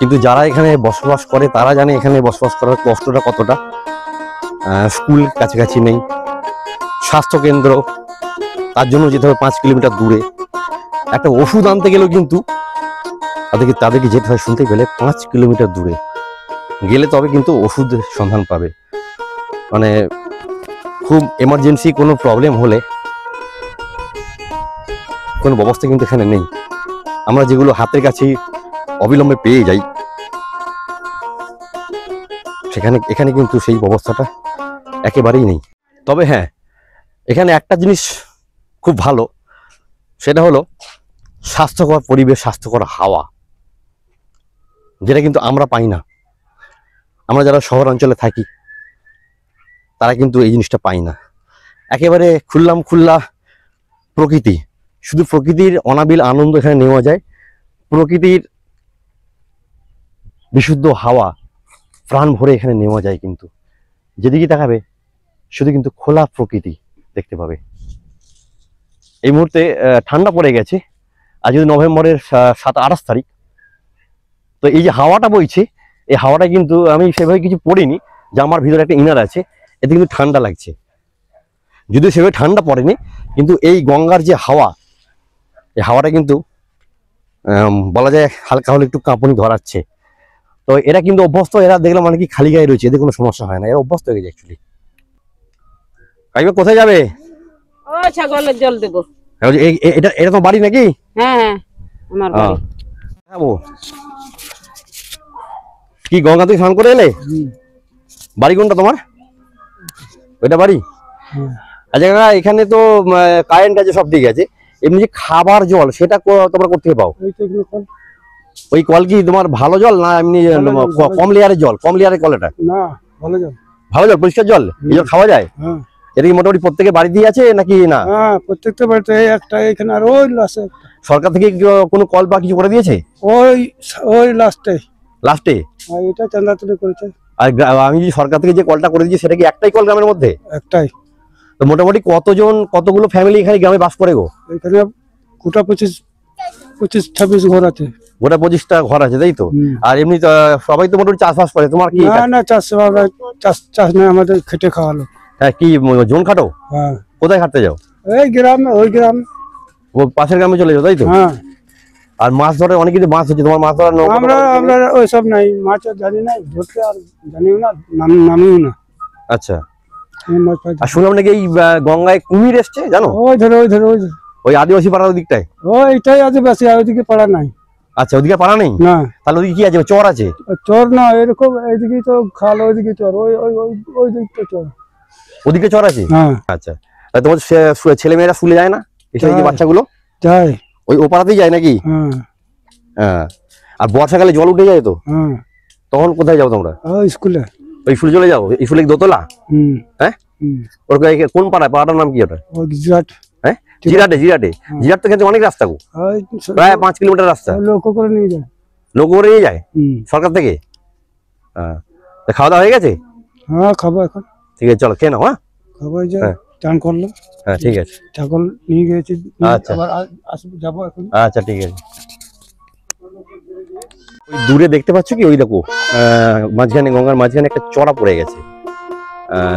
Speaker 2: কিন্তু যারা এখানে বসবাস করে তারা জানে এখানে বসবাস করার কষ্টটা কতটা। স্কুল কাছাকাছি নেই, স্বাস্থ্য কেন্দ্র তার জন্য যেতে হবে 5 কিলোমিটার দূরে। একটা ওষুধ আনতে গেলেও কিন্তু তাদেরকে যেতে হয় শুনতে গেলে 5 কিলোমিটার দূরে গেলে তবে কিন্তু ওষুধের সন্ধান পাবে। মানে খুব এমার্জেন্সি কোনো প্রবলেম হলে কোনো ব্যবস্থা কিন্তু এখানে নেই। আমরা যেগুলো হাতের কাছেই অবিলম্বে পেয়ে যাই এখানে কিন্তু সেই ব্যবস্থাটা একেবারেই নেই। তবে হ্যাঁ, এখানে একটা জিনিস খুব ভালো, সেটা হলো স্বাস্থ্যকর পরিবেশ, স্বাস্থ্যকর হাওয়া, যেটা কিন্তু আমরা পাই না। আমরা যারা শহর অঞ্চলে থাকি তারা কিন্তু এই জিনিসটা পাই না। একেবারে খোলা প্রকৃতি, শুধু প্রকৃতির অনাবিল আনন্দ এখানে নেওয়া যায়। প্রকৃতির বিশুদ্ধ হাওয়া প্রাণ ভরে এখানে নেওয়া যায়। কিন্তু যেদিকে তাকাবে শুধু কিন্তু খোলা প্রকৃতি দেখতে পাবে। এই মুহূর্তে ঠান্ডা পড়ে গেছে, আজ যদি নভেম্বরের 28 তারিখ। তো এই যে হাওয়াটা বইছে, এই হাওয়াটা কিন্তু আমি সেভাবে কিছু পড়িনি, যে আমার ভিতরে একটা ইনার আছে, এতে কিন্তু ঠান্ডা লাগছে। যদিও সেভাবে ঠান্ডা পড়েনি, কিন্তু এই গঙ্গার যে হাওয়া, এই হাওয়াটা কিন্তু বলা যায় হালকা হলে একটু কাঁপুনি ধরাচ্ছে। তো এরা কিন্তু অভ্যস্ত, এরা দেখলাম মানে কি খালি গায়ে রয়েছে, এদের কোনো সমস্যা হয় না, এরা অভ্যস্ত হয়ে গেছে অ্যাকচুয়ালি। কাকিমা কোথায় যাবে?
Speaker 7: ও ছাগলের জল দেবো।
Speaker 2: এটা তো বাড়ি নাকি?
Speaker 7: হ্যাঁ হ্যাঁ, আমার বাড়ি।
Speaker 2: কি গঙ্গা থেকে স্নান করে এলে? বাড়ি কোনটা তোমার? ওইটা বাড়ি? আচ্ছা কাকা, এখানে তো কারেন্ট আছে, সব ঠিক আছে, এমনি যে খাবার জল সেটা তোমরা কোথেকে পাও? ওই কল কি তোমার ভালো জল না এমনি কম লেয়ারের জল? কম লেয়ারের কল এটা?
Speaker 1: না, ভালো জল।
Speaker 2: ভালো জল, পরিষ্কার জল, এই জল খাওয়া যায়?
Speaker 1: হ্যাঁ।
Speaker 2: এটা কি মোটামুটি প্রত্যেকের বাড়িতেই আছে নাকি না?
Speaker 1: হ্যাঁ, প্রত্যেকটা বাড়িতে একটা, এখানে আর ওই লাস্টে
Speaker 2: সরকার থেকে কোনো কল বা কিছু করে দিয়েছে?
Speaker 1: ওই লাস্টে এটা চাঁদা তুলে করেছে।
Speaker 2: আর আমি যে সরকার থেকে যে কলটা করে দিয়েছি, সেটা কি একটাই কল গ্রামের মধ্যে?
Speaker 1: একটাই।
Speaker 2: তো মোটামুটি কতগুলো ফ্যামিলি এখানে গ্রামে বাস করে গো?
Speaker 1: এখানে গোটা 25-26 ঘর আছে।
Speaker 2: গোটা 25টা ঘর আছে, তাই তো? আর এমনি সবাই তো মোটামুটি চাষবাস করে। তোমার কি?
Speaker 1: না, চাষ না, আমাদের খেটে খাওয়ালো।
Speaker 2: হ্যাঁ, কি জোন খাটো?
Speaker 1: হ্যাঁ।
Speaker 2: কোথায় খাটতে যাও?
Speaker 1: ওই গ্রামে।
Speaker 2: ও পাশের গ্রামে চলে যাও, তাই তো?
Speaker 1: হ্যাঁ।
Speaker 2: আর মাছ ধরে অনেক কিছু মাছ হচ্ছে, তোমার মাছ ধরার
Speaker 1: আমরা ওইসব নাই, মাছ জানি না ধরতে, আর জানিও না, নামিও না।
Speaker 2: আচ্ছা। আর শুনলাম নাকি এই গঙ্গায় কুমির এসছে, জানো?
Speaker 1: ওই ধরে
Speaker 2: ওই আদিবাসী পাড়ার দিকটায়।
Speaker 1: ওইটাই আদিবাসী, আর ওইদিকে পাড়া নাই।
Speaker 2: আচ্ছা, ওইদিকে পাড়া নেই? না। তাহলে ওইদিকে কি আছে, চর আছে?
Speaker 1: চর না, এরকম এইদিকে তো খাল, ওইদিকে চর, ওই দিকটা চর।
Speaker 2: ওদিকে চর আছে?
Speaker 1: হ্যাঁ।
Speaker 2: আচ্ছা, তোমার ছেলে মেয়েরা স্কুলে যায় না? এই বাচ্চাগুলো
Speaker 1: যায়,
Speaker 2: ওই ওপাড়াতেই যায় নাকি?
Speaker 1: হ্যাঁ।
Speaker 2: হ্যাঁ। আর বর্ষাকালে জল উঠে যায় তো?
Speaker 1: হ্যাঁ।
Speaker 2: তখন কোথায় যাও তোমরা?
Speaker 1: স্কুলে।
Speaker 2: ওই স্কুলে চলে যাও? স্কুলে দোতলা? হ্যাঁ। ওর কোন পাড়াটার নাম কি ওটা? হ্যাঁ, জিরাট তো অনেক রাস্তা গো, প্রায় 5 কিলোমিটার রাস্তা।
Speaker 1: লোক করে নিয়ে
Speaker 2: যায় সরকার থেকে? হ্যাঁ। খাওয়া দাওয়া হয়ে গেছে?
Speaker 1: হ্যাঁ, খাবো এখন।
Speaker 2: ঠিক আছে, চলো খেয়ে নাও। হ্যাঁ,
Speaker 1: খাবো, চান করলো।
Speaker 2: হ্যাঁ, ঠিক আছে।
Speaker 1: ছাগল নিয়ে গেছি,
Speaker 2: আচ্ছা,
Speaker 1: যাবো এখন।
Speaker 2: আচ্ছা, ঠিক আছে। ওই দূরে দেখতে পাচ্ছ কি, ওই দেখো মাঝখানে, গঙ্গার মাঝখানে একটা চড়া পড়ে গেছে।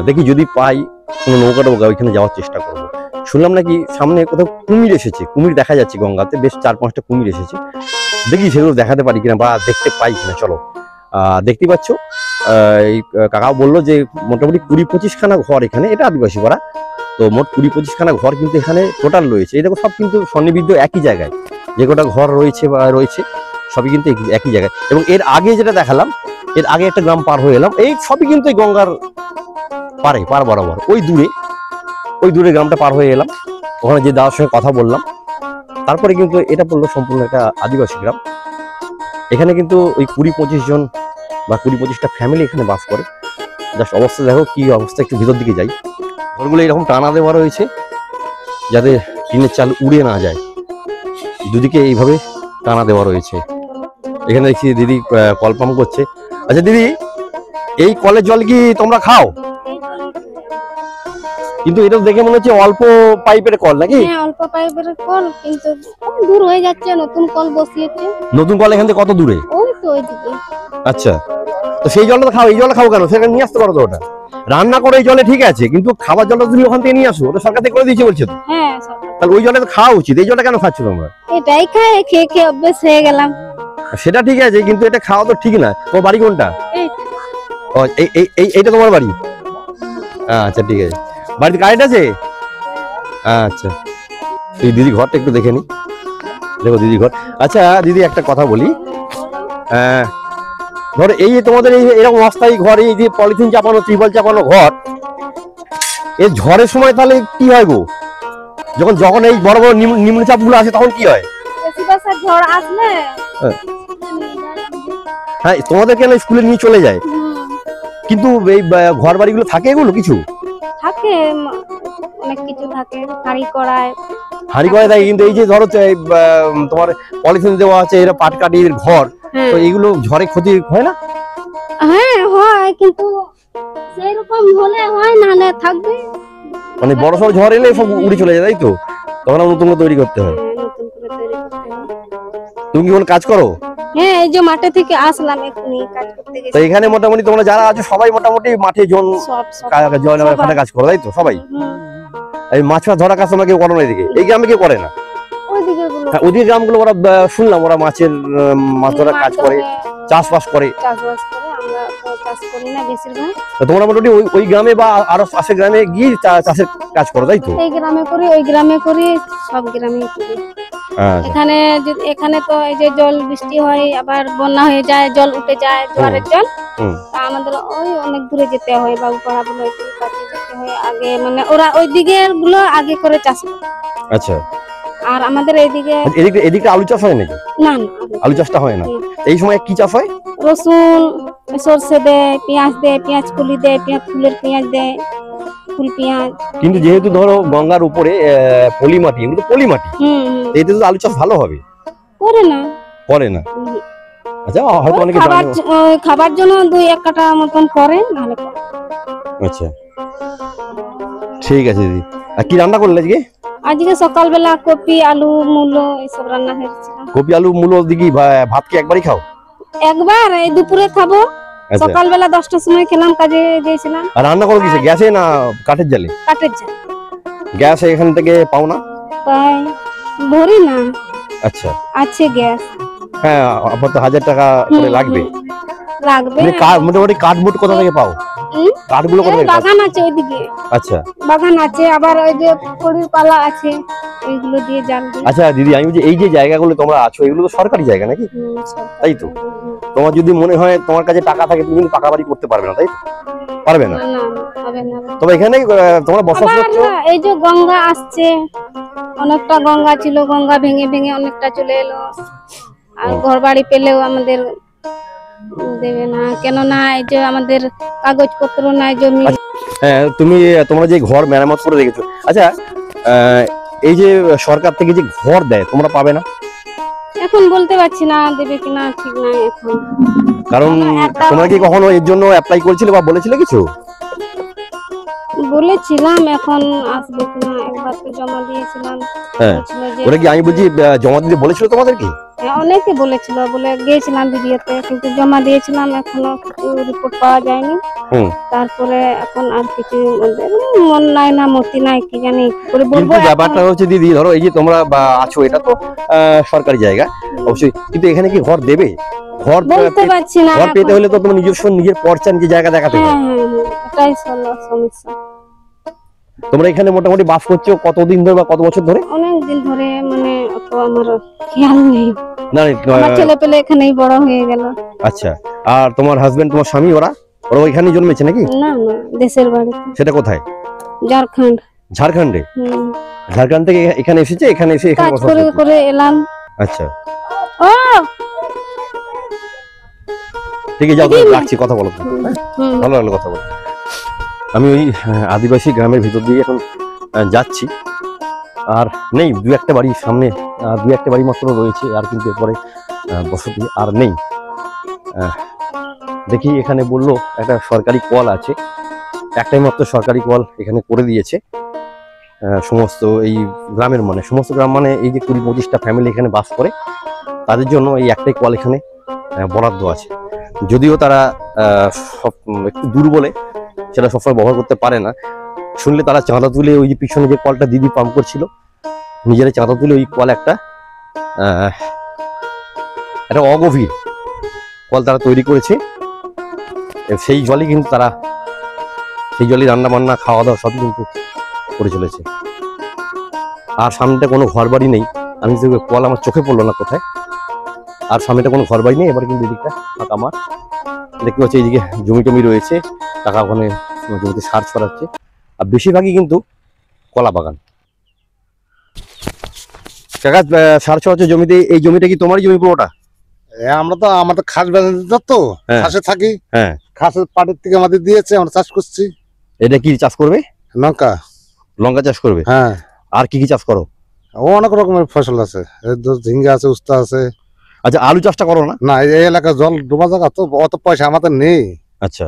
Speaker 2: দেখি যদি পাই কোনো নৌকা ওইখানে যাওয়ার চেষ্টা করবো। শুনলাম নাকি সামনে কোথাও কুমির এসেছে, কুমির দেখা যাচ্ছে গঙ্গাতে, বেশ 4-5টা কুমির এসেছে। দেখি সেগুলো দেখাতে পারি কিনা বা দেখতে পাই কিনা। চলো, দেখতে পাচ্ছ এই কাকাও বললো যে মোটামুটি 20-25 খানা ঘর এখানে, এটা আদিবাসী পাড়া। তো মোট 20-25 খানা ঘর কিন্তু এখানে টোটাল রয়েছে। এই দেখো, সব কিন্তু সন্নিবিদ্ধ একই জায়গায়, যে কটা ঘর রয়েছে সবই কিন্তু একই জায়গায়। এবং এর আগে যেটা দেখালাম, এর আগে একটা গ্রাম পার হয়ে এলাম, এই সবই কিন্তু এই গঙ্গার পার বরাবর। ওই দূরে গ্রামটা পার হয়ে এলাম, ওখানে যে দাদার সঙ্গে কথা বললাম, তারপরে কিন্তু এটা পড়লো সম্পূর্ণ একটা আদিবাসী গ্রাম। এখানে কিন্তু ওই 20-25 জন বা 20-25টা ফ্যামিলি এখানে বাস করে। জাস্ট অবস্থা দেখো কি অবস্থা, একটু ভিতর দিকে যাই। ঘরগুলো এরকম টানা দেওয়া রয়েছে যাতে টিনের চাল উড়ে না যায়, দুদিকে এইভাবে টানা দেওয়া রয়েছে। এখানে দেখছি দিদি কল পাম্প করছে। আচ্ছা দিদি, এই কলের জল কি তোমরা খাও? কিন্তু এটা দেখে মনে হচ্ছে অল্প পাইপের কল নাকি?
Speaker 3: হ্যাঁ, অল্প পাইপের কল, কিন্তু দূর হয়ে যাচ্ছে, নতুন কল বসিয়েছে।
Speaker 2: নতুন কল এখান থেকে কত দূরে?
Speaker 3: ওই তো ওইদিকে।
Speaker 2: আচ্ছা, তো সেই জলটা খাও, এই জল খাও কেন? সেখানে নিয়ে আসতে পারো তো। ওটা রান্না করে এই জলে ঠিক আছে, কিন্তু খাবার জলটা তুমি ওখান থেকে নিয়ে আসো, ওটা সরকার থেকে করে দিয়েছে বলছে তো।
Speaker 3: হ্যাঁ,
Speaker 2: তাহলে ওই জলে তো খাওয়া উচিত, এই জলটা কেন খাচ্ছ তোমরা?
Speaker 3: এটাই খেয়ে খেয়ে অভ্যেস হয়ে গেলাম।
Speaker 2: সেটা ঠিক আছে, কিন্তু এটা খাওয়া তো ঠিক না। তোমার বাড়ি কোনটা? ও, এইটা তোমার বাড়ি? আচ্ছা ঠিক আছে। বাড়িতে কারেন্ট আছে? আচ্ছা, এই দিদি ঘরটা একটু দেখে নি। দেখো দিদি ঘর। আচ্ছা দিদি, একটা কথা বলি, ধরো এই যে তোমাদের এরকম অস্থায়ী ঘর, এই যে পলিথিন চাপানো, ত্রিপল চাপানো ঘর, এই ঝড়ের সময় তাহলে কি হয় গো? যখন এই বড় বড় নিম্নচাপ গুলো আসে তখন কি হয়?
Speaker 3: বেশি বর্ষার ঝড় আসলে
Speaker 2: হ্যাঁ, তোমাদের কেন স্কুলে নিয়ে চলে যায়, কিন্তু এই ঘর বাড়িগুলো থাকে এগুলো কিছু
Speaker 3: থাকে, অনেক কিছু থাকে, হাঁড়ি কড়ায়
Speaker 2: দেয়। কিন্তু এই যে ধরো তোমার পলিথিন দেওয়া আছে, এরা পাটকাঠির ঘর, তো এইগুলো ঝড়ে ক্ষতি হয় না?
Speaker 3: হ্যাঁ হয়, কিন্তু সেরকম হলে হয়, নাহলে থাকবে।
Speaker 2: মানে বড় সড় ঝড় এলে সব উড়ে চলে যায়, তাই তো? তখন নতুন করে তৈরি করতে হয়।
Speaker 3: নতুন করে তৈরি করতে হয়।
Speaker 2: তুমি কি কোনো কাজ করো?
Speaker 3: হ্যাঁ, এই যে মাঠে থেকে আসলাম, এখনই কাজ করতে
Speaker 2: তো
Speaker 3: গেছি।
Speaker 2: এখানে মোটামুটি তোমরা যারা আছো সবাই মোটামুটি মাঠে
Speaker 3: সব
Speaker 2: ওখানে কাজ করো, তাই তো? সবাই এই মাছ ধরা কাজ তোমরা কেউ করো না এদিকে? এই গ্রামে কেউ করে না?
Speaker 3: ওইদিকে গুলো
Speaker 2: হ্যাঁ, ওদিকে গ্রামগুলো ওরা শুনলাম ওরা মাছ ধরার কাজ করে, চাষবাস করে।
Speaker 3: চাষবাস করে, আমরা তো চাষ করি না বেশিরভাগ।
Speaker 2: তো তোমরা মোটামুটি ওই গ্রামে বা আরো পাশের গ্রামে গিয়ে চাষের কাজ করো, তাই তো?
Speaker 3: এই গ্রামে করি, ওই গ্রামে করি, সব গ্রামে করি। এখানে তো এই যে জল বৃষ্টি হয়, আবার বন্যা হয়ে যায়, জল উঠে যায়, জোয়ারের জল। তা আমাদের ওই অনেক দূরে যেতে হয়, বাবুপাড়া বলে কাছে যেতে হয় আগে, মানে ওরা ওই দিকের গুলো আগে করে চাষ করে।
Speaker 2: আচ্ছা,
Speaker 3: আর আমাদের এইদিকে
Speaker 2: এদিকে আলু চাষ হয় নাকি?
Speaker 3: না না,
Speaker 2: আলু চাষটা হয় না। এই সময় কি চাষ হয়?
Speaker 3: রসুন, সরষে দেয়, পেঁয়াজ দেয়, পেঁয়াজ কুলি দেয়, ফুলের পেঁয়াজ দেয়, ফুল পেঁয়াজ।
Speaker 2: কিন্তু যেহেতু ধরো গঙ্গার উপরে পলি মাটি, এগুলো তো পলি মাটি, এতে তো আলু চাষ ভালো হবে।
Speaker 3: করে না।
Speaker 2: আচ্ছা, হয়তো অনেকে
Speaker 3: খাবার জন্য 2-1 কাঠা মতন করে, নাহলে করে।
Speaker 2: আচ্ছা ঠিক আছে দিদি। আর কি রান্না করলে আজকে?
Speaker 3: আজকে সকালবেলা কপি, আলু, মূলো এসব রান্না হয়েছিল।
Speaker 2: কপি, আলু, মূলো দিকে ভাত কি একবারই খাও?
Speaker 3: একবার, এই দুপুরে খাবো। সকালবেলা 10টার সময় খেলাম, কাজে গিয়েছিলাম।
Speaker 2: আর রান্না করো কিসে? গ্যাসে না কাঠের জালে?
Speaker 3: কাঠের জাল।
Speaker 2: গ্যাস এখান থেকে পাও না?
Speaker 3: পাই, ভরি না।
Speaker 2: আচ্ছা,
Speaker 3: আছে গ্যাস।
Speaker 2: হ্যাঁ, আপাতত 1000 টাকা করে লাগবে। মোটামুটি কাঠমুট কোথা থেকে পাও? কাঠগুলো কোথা থেকে?
Speaker 3: বাগান আছে ওইদিকে।
Speaker 2: আচ্ছা,
Speaker 3: বাগান আছে, আবার ওই যে খড়ির পালা আছে, ওইগুলো দিয়ে জাল দিই।
Speaker 2: আচ্ছা দিদি, আমি যে এই যে জায়গাগুলো তোমরা আছো, এগুলো তো সরকারি জায়গা নাকি? তাই তো? তোমার যদি মনে হয় তোমার কাছে টাকা থাকে, তুমি কিন্তু পাকা বাড়ি করতে পারবে না, তাই তো? পারবে না? তবে এখানে তোমরা বসবাস করছো।
Speaker 3: এই যে গঙ্গা আসছে, অনেকটা গঙ্গা ছিল, গঙ্গা ভেঙে ভেঙে অনেকটা চলে এলো। আর ঘর বাড়ি পেলেও আমাদের দেবে না, কেননা এই যে আমাদের কাগজপত্র নাই, জমি।
Speaker 2: হ্যাঁ, তোমরা যে ঘর মেরামত করে রেখেছো, আচ্ছা এই যে সরকার থেকে যে ঘর দেয়, তোমরা পাবে না?
Speaker 3: এখন বলতে পারছি না দেবে কিনা, ঠিক নাই এখন।
Speaker 2: কারণ তোমরা কি কখনো এর জন্য অ্যাপ্লাই করেছিলে বা বলেছিলে কিছু?
Speaker 3: বলেছিলাম, এখন আসবে কিনা, একবার তো জমা দিয়েছিলাম।
Speaker 2: হ্যাঁ, ওরা কি, আমি বলছি, জমা দিতে বলেছিল তোমাদের কি?
Speaker 3: হ্যাঁ, অনেকে বলেছিল, বলে গিয়েছিলাম ভিডিওতে, কিন্তু জমা দিয়েছিলাম, এখনো কিছু রিপোর্ট পাওয়া যায়নি। তারপরে এখন আর কিছু মন নাই না, মতি নাই, কি জানি করে বলবো।
Speaker 2: ব্যাপারটা হচ্ছে দিদি, ধরো এই যে তোমরা আছো, এটা তো সরকারি জায়গা অবশ্যই, কিন্তু এখানে কি ঘর দেবে? ঘর
Speaker 3: বলতে পারছি না।
Speaker 2: ঘর পেতে হলে তো তোমার নিজের পর্চা, নিজের জায়গা দেখাতে হবে।
Speaker 3: এটাই সমস্যা।
Speaker 2: তোমরা এখানে মোটামুটি বাস করছো কতদিন ধরে বা কত বছর ধরে?
Speaker 3: অনেক দিন ধরে, মানে অত আমার খেয়াল নেই।
Speaker 2: না
Speaker 3: আমার ছেলে পেলে এখানেই বড় হয়ে গেল।
Speaker 2: আচ্ছা, আর তোমার হাজবেন্ড, তোমার স্বামী, ওরা ওইখানেই জন্মেছে নাকি?
Speaker 3: না না, দেশের বাড়িতে।
Speaker 2: সেটা কোথায়?
Speaker 3: ঝাড়খণ্ড।
Speaker 2: ঝাড়খণ্ডে?
Speaker 3: হুম।
Speaker 2: ঝাড়খণ্ড থেকে এখানে এসেছে, এখানে এসে এখানে
Speaker 3: কাজ
Speaker 2: বসবাস
Speaker 3: করে
Speaker 2: করছে।
Speaker 3: করে এলাম।
Speaker 2: আচ্ছা
Speaker 3: ও
Speaker 2: ঠিক আছে, যাও
Speaker 3: দিদি,
Speaker 2: রাখছি, কথা বলো তো।
Speaker 3: হুম।
Speaker 2: ভালো লাগলো কথা বলো। আমি ওই আদিবাসী গ্রামের ভিতর দিয়ে এখন যাচ্ছি, আর নেই, দু একটা বাড়ি সামনে, দু একটা বাড়ি মাত্র রয়েছে, আর কিন্তু এরপরে বসতি আর নেই। দেখি এখানে বললো একটা সরকারি কল আছে, একটাই মাত্র সরকারি কল এখানে করে দিয়েছে সমস্ত এই গ্রামের, মানে সমস্ত গ্রাম মানে এই যে 20-25টা ফ্যামিলি এখানে বাস করে, তাদের জন্য এই একটাই কল এখানে বরাদ্দ আছে। যদিও তারা সব একটু দূর বলে সেটা সবসময় ব্যবহার করতে পারে না। শুনলে তারা চাঁদা তুলে, ওই যে পিছনে যে কলটা দিদি পাম্প করছিল, নিজেরা চাঁদা তুলে ওই কল একটা অগভীর কল তারা তৈরি করেছে। সেই জলই কিন্তু তারা, সেই জলই রান্না বান্না খাওয়া দাওয়া সবই কিন্তু করে চলেছে। আর সামনেটা কোনো ঘর বাড়ি নেই, আমি যে কল আমার চোখে পড়লো না কোথায়, আর সামনেটা কোনো ঘর বাড়ি নেই। এবার কিন্তু এদিকটা ফাঁকা মাঠ দেখতে পাচ্ছি, এইদিকে জমি টমি রয়েছে, টাকা ওখানে জমিতে সার ছড়াচ্ছে, আর বেশিরভাগই কিন্তু কলা বাগান। কাকা সার ছড়াচ্ছে জমিতে, এই জমিটা কি তোমারই জমি পুরোটা?
Speaker 8: আমরা তো আমাদের খাস বেঁধে তো
Speaker 2: হ্যাঁ।
Speaker 8: খাসে থাকি,
Speaker 2: হ্যাঁ,
Speaker 8: খাসের পাটের থেকে আমাদের দিয়েছে, আমরা চাষ করছি।
Speaker 2: এটা কি চাষ করবে?
Speaker 8: লঙ্কা।
Speaker 2: লঙ্কা চাষ করবে?
Speaker 8: হ্যাঁ।
Speaker 2: আর কি কি চাষ করো?
Speaker 8: ও অনেক রকমের ফসল আছে, ঝিঙ্গা আছে, উস্তা আছে।
Speaker 2: আচ্ছা, আলু চাষটা করো না?
Speaker 8: না, এই এলাকায় জল ডোবা জায়গা তো, অত পয়সা আমাদের নেই।
Speaker 2: আচ্ছা,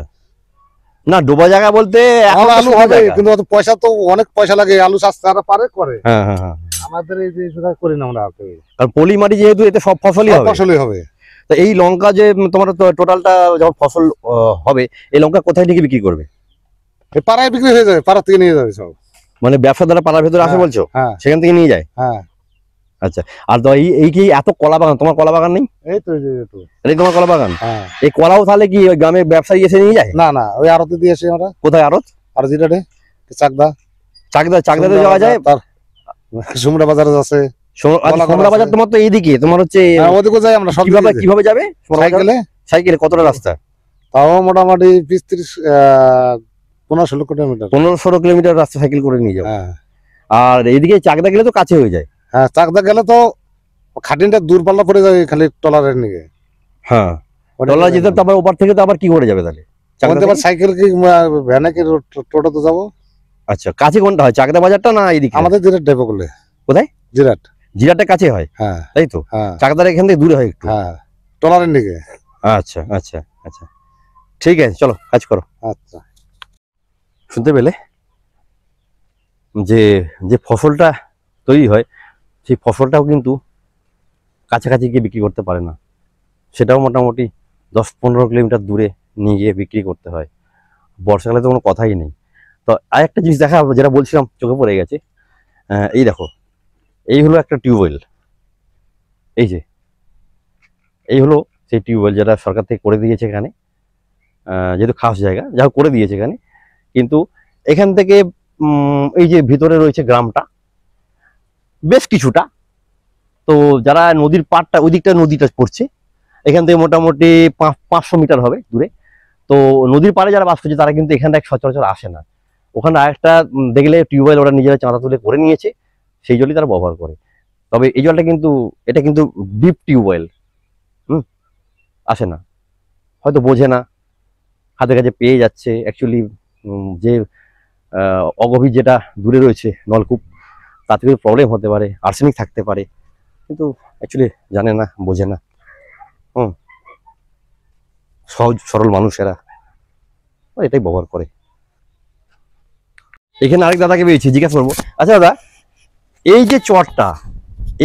Speaker 2: না ডোবা জায়গা বলতে এখন তো
Speaker 8: আলু
Speaker 2: শুকনো
Speaker 8: হবে,
Speaker 2: জায়গা।
Speaker 8: কিন্তু অত পয়সা তো অনেক পয়সা লাগে, আলু চাষ তারা পারে করে।
Speaker 2: হ্যাঁ হ্যাঁ হ্যাঁ,
Speaker 8: আমাদের এই যে সেটা করি না আমরা।
Speaker 2: আর পলি মাটি যেহেতু, এতে সব ফসলই হবে।
Speaker 8: ফসলই হবে।
Speaker 2: তো এই লঙ্কা যে তোমার টোটালটা যখন ফসল হবে, এই লঙ্কা কোথায় নিয়ে বিক্রি করবে?
Speaker 8: এই পাড়ায় বিক্রি হয়ে যাবে, পাড়া থেকে নিয়ে যাবে সব।
Speaker 2: মানে ব্যবসা দ্বারা পাড়ার ভেতরে আসে বলছো?
Speaker 8: হ্যাঁ।
Speaker 2: সেখান থেকে নিয়ে যায়?
Speaker 8: হ্যাঁ।
Speaker 2: আচ্ছা, আর তো এই কি এত কলা বাগান, তোমার কলা বাগান নেই?
Speaker 8: এই তো এই যে তো।
Speaker 2: এই তোমার কলা বাগান?
Speaker 8: হ্যাঁ।
Speaker 2: এই কলাও তাহলে কি ওই গ্রামের ব্যবসায়ী এসে নিয়ে যায়?
Speaker 8: না না, ওই আড়তে দিয়েছি আমরা।
Speaker 2: কোথায় আড়ত?
Speaker 8: আর যেটা চাকদা।
Speaker 2: চাকদাতে যাওয়া যায়?
Speaker 8: তার সুমরা বাজারে আছে।
Speaker 2: সোমরা বাজার তোমার তো এইদিকে, তোমার হচ্ছে
Speaker 8: ওদিকে যাই আমরা সব।
Speaker 2: কিভাবে যাবে?
Speaker 8: সাইকেলে।
Speaker 2: সাইকেলে কতটা রাস্তা?
Speaker 8: তাও মোটামুটি 20-30 15-16 কিলোমিটার।
Speaker 2: 15-16 কিলোমিটার রাস্তা সাইকেল করে নিয়ে যাবো।
Speaker 8: হ্যাঁ।
Speaker 2: আর এইদিকে চাকদা গেলে তো কাছে হয়ে যায়।
Speaker 8: হ্যাঁ, চাকদা গেলে তো খাটিনটা দূরপাল্লা পড়ে যাবে, খালি টলারের নিকে।
Speaker 2: হ্যাঁ, টলার যেতে তো আবার ওপার থেকে তো আবার কি করে যাবে তাহলে?
Speaker 8: সাইকেল কি ভ্যানে কি টোটোতে যাবো?
Speaker 2: আচ্ছা, কাছে কোনটা হয়, চাকদা বাজারটা না এইদিকে?
Speaker 8: আমাদের জিরাট ডেপো করলে।
Speaker 2: কোথায়?
Speaker 8: জিরাট।
Speaker 2: জিরাটটা কাছে হয়?
Speaker 8: হ্যাঁ।
Speaker 2: তাই তো?
Speaker 8: হ্যাঁ।
Speaker 2: চাকদার এখান থেকে দূরে হয় একটু?
Speaker 8: হ্যাঁ, টলারের নিকে।
Speaker 2: আচ্ছা আচ্ছা আচ্ছা, ঠিক আছে, চলো কাজ করো।
Speaker 8: আচ্ছা,
Speaker 2: শুনতে পেলে যে যে ফসলটা তৈরি হয়, সেই ফসলটাও কিন্তু কাছাকাছি গিয়ে বিক্রি করতে পারে না, সেটাও মোটামুটি 10-15 কিলোমিটার দূরে নিয়ে গিয়ে বিক্রি করতে হয়। বর্ষাকালে তো কোনো কথাই নেই। তো আর একটা জিনিস দেখা, যেটা বলছিলাম চোখে পড়ে গেছে, এই দেখো, এই হলো একটা টিউবওয়েল, এই যে এই হলো সেই টিউবওয়েল যেটা সরকার থেকে করে দিয়েছে এখানে, যেহেতু খাস জায়গা যা করে দিয়েছে এখানে। কিন্তু এখান থেকে এই যে ভিতরে রয়েছে গ্রামটা বেশ কিছুটা, তো যারা নদীর পাড়টা ওই দিকটা নদীটা পড়ছে, এখান থেকে মোটামুটি 500 মিটার হবে দূরে। তো নদীর পাড়ে যারা বাস করছে তারা কিন্তু এখানটা সচরাচর আসে না। ওখানে আরেকটা দেখলে টিউবওয়েল ওরা নিজেরা চাঁদা তুলে করে নিয়েছে, সেই জলই তারা ব্যবহার করে। তবে এই জলটা কিন্তু, এটা কিন্তু ডিপ টিউবওয়েল, আসে না, হয়তো বোঝে না, হাতের কাছে পেয়ে যাচ্ছে। অ্যাকচুয়ালি যে অগভীর যেটা দূরে রয়েছে নলকূপ, তাতে প্রবলেম হতে পারে, আর্সেনিক থাকতে পারে, কিন্তু অ্যাকচুয়ালি জানে না, বোঝে না। সহজ সরল মানুষেরা এটাই ব্যবহার করে। এখানে আরেক দাদাকে পেয়েছি, জিজ্ঞাসা করবো। আচ্ছা দাদা, এই যে চরটা,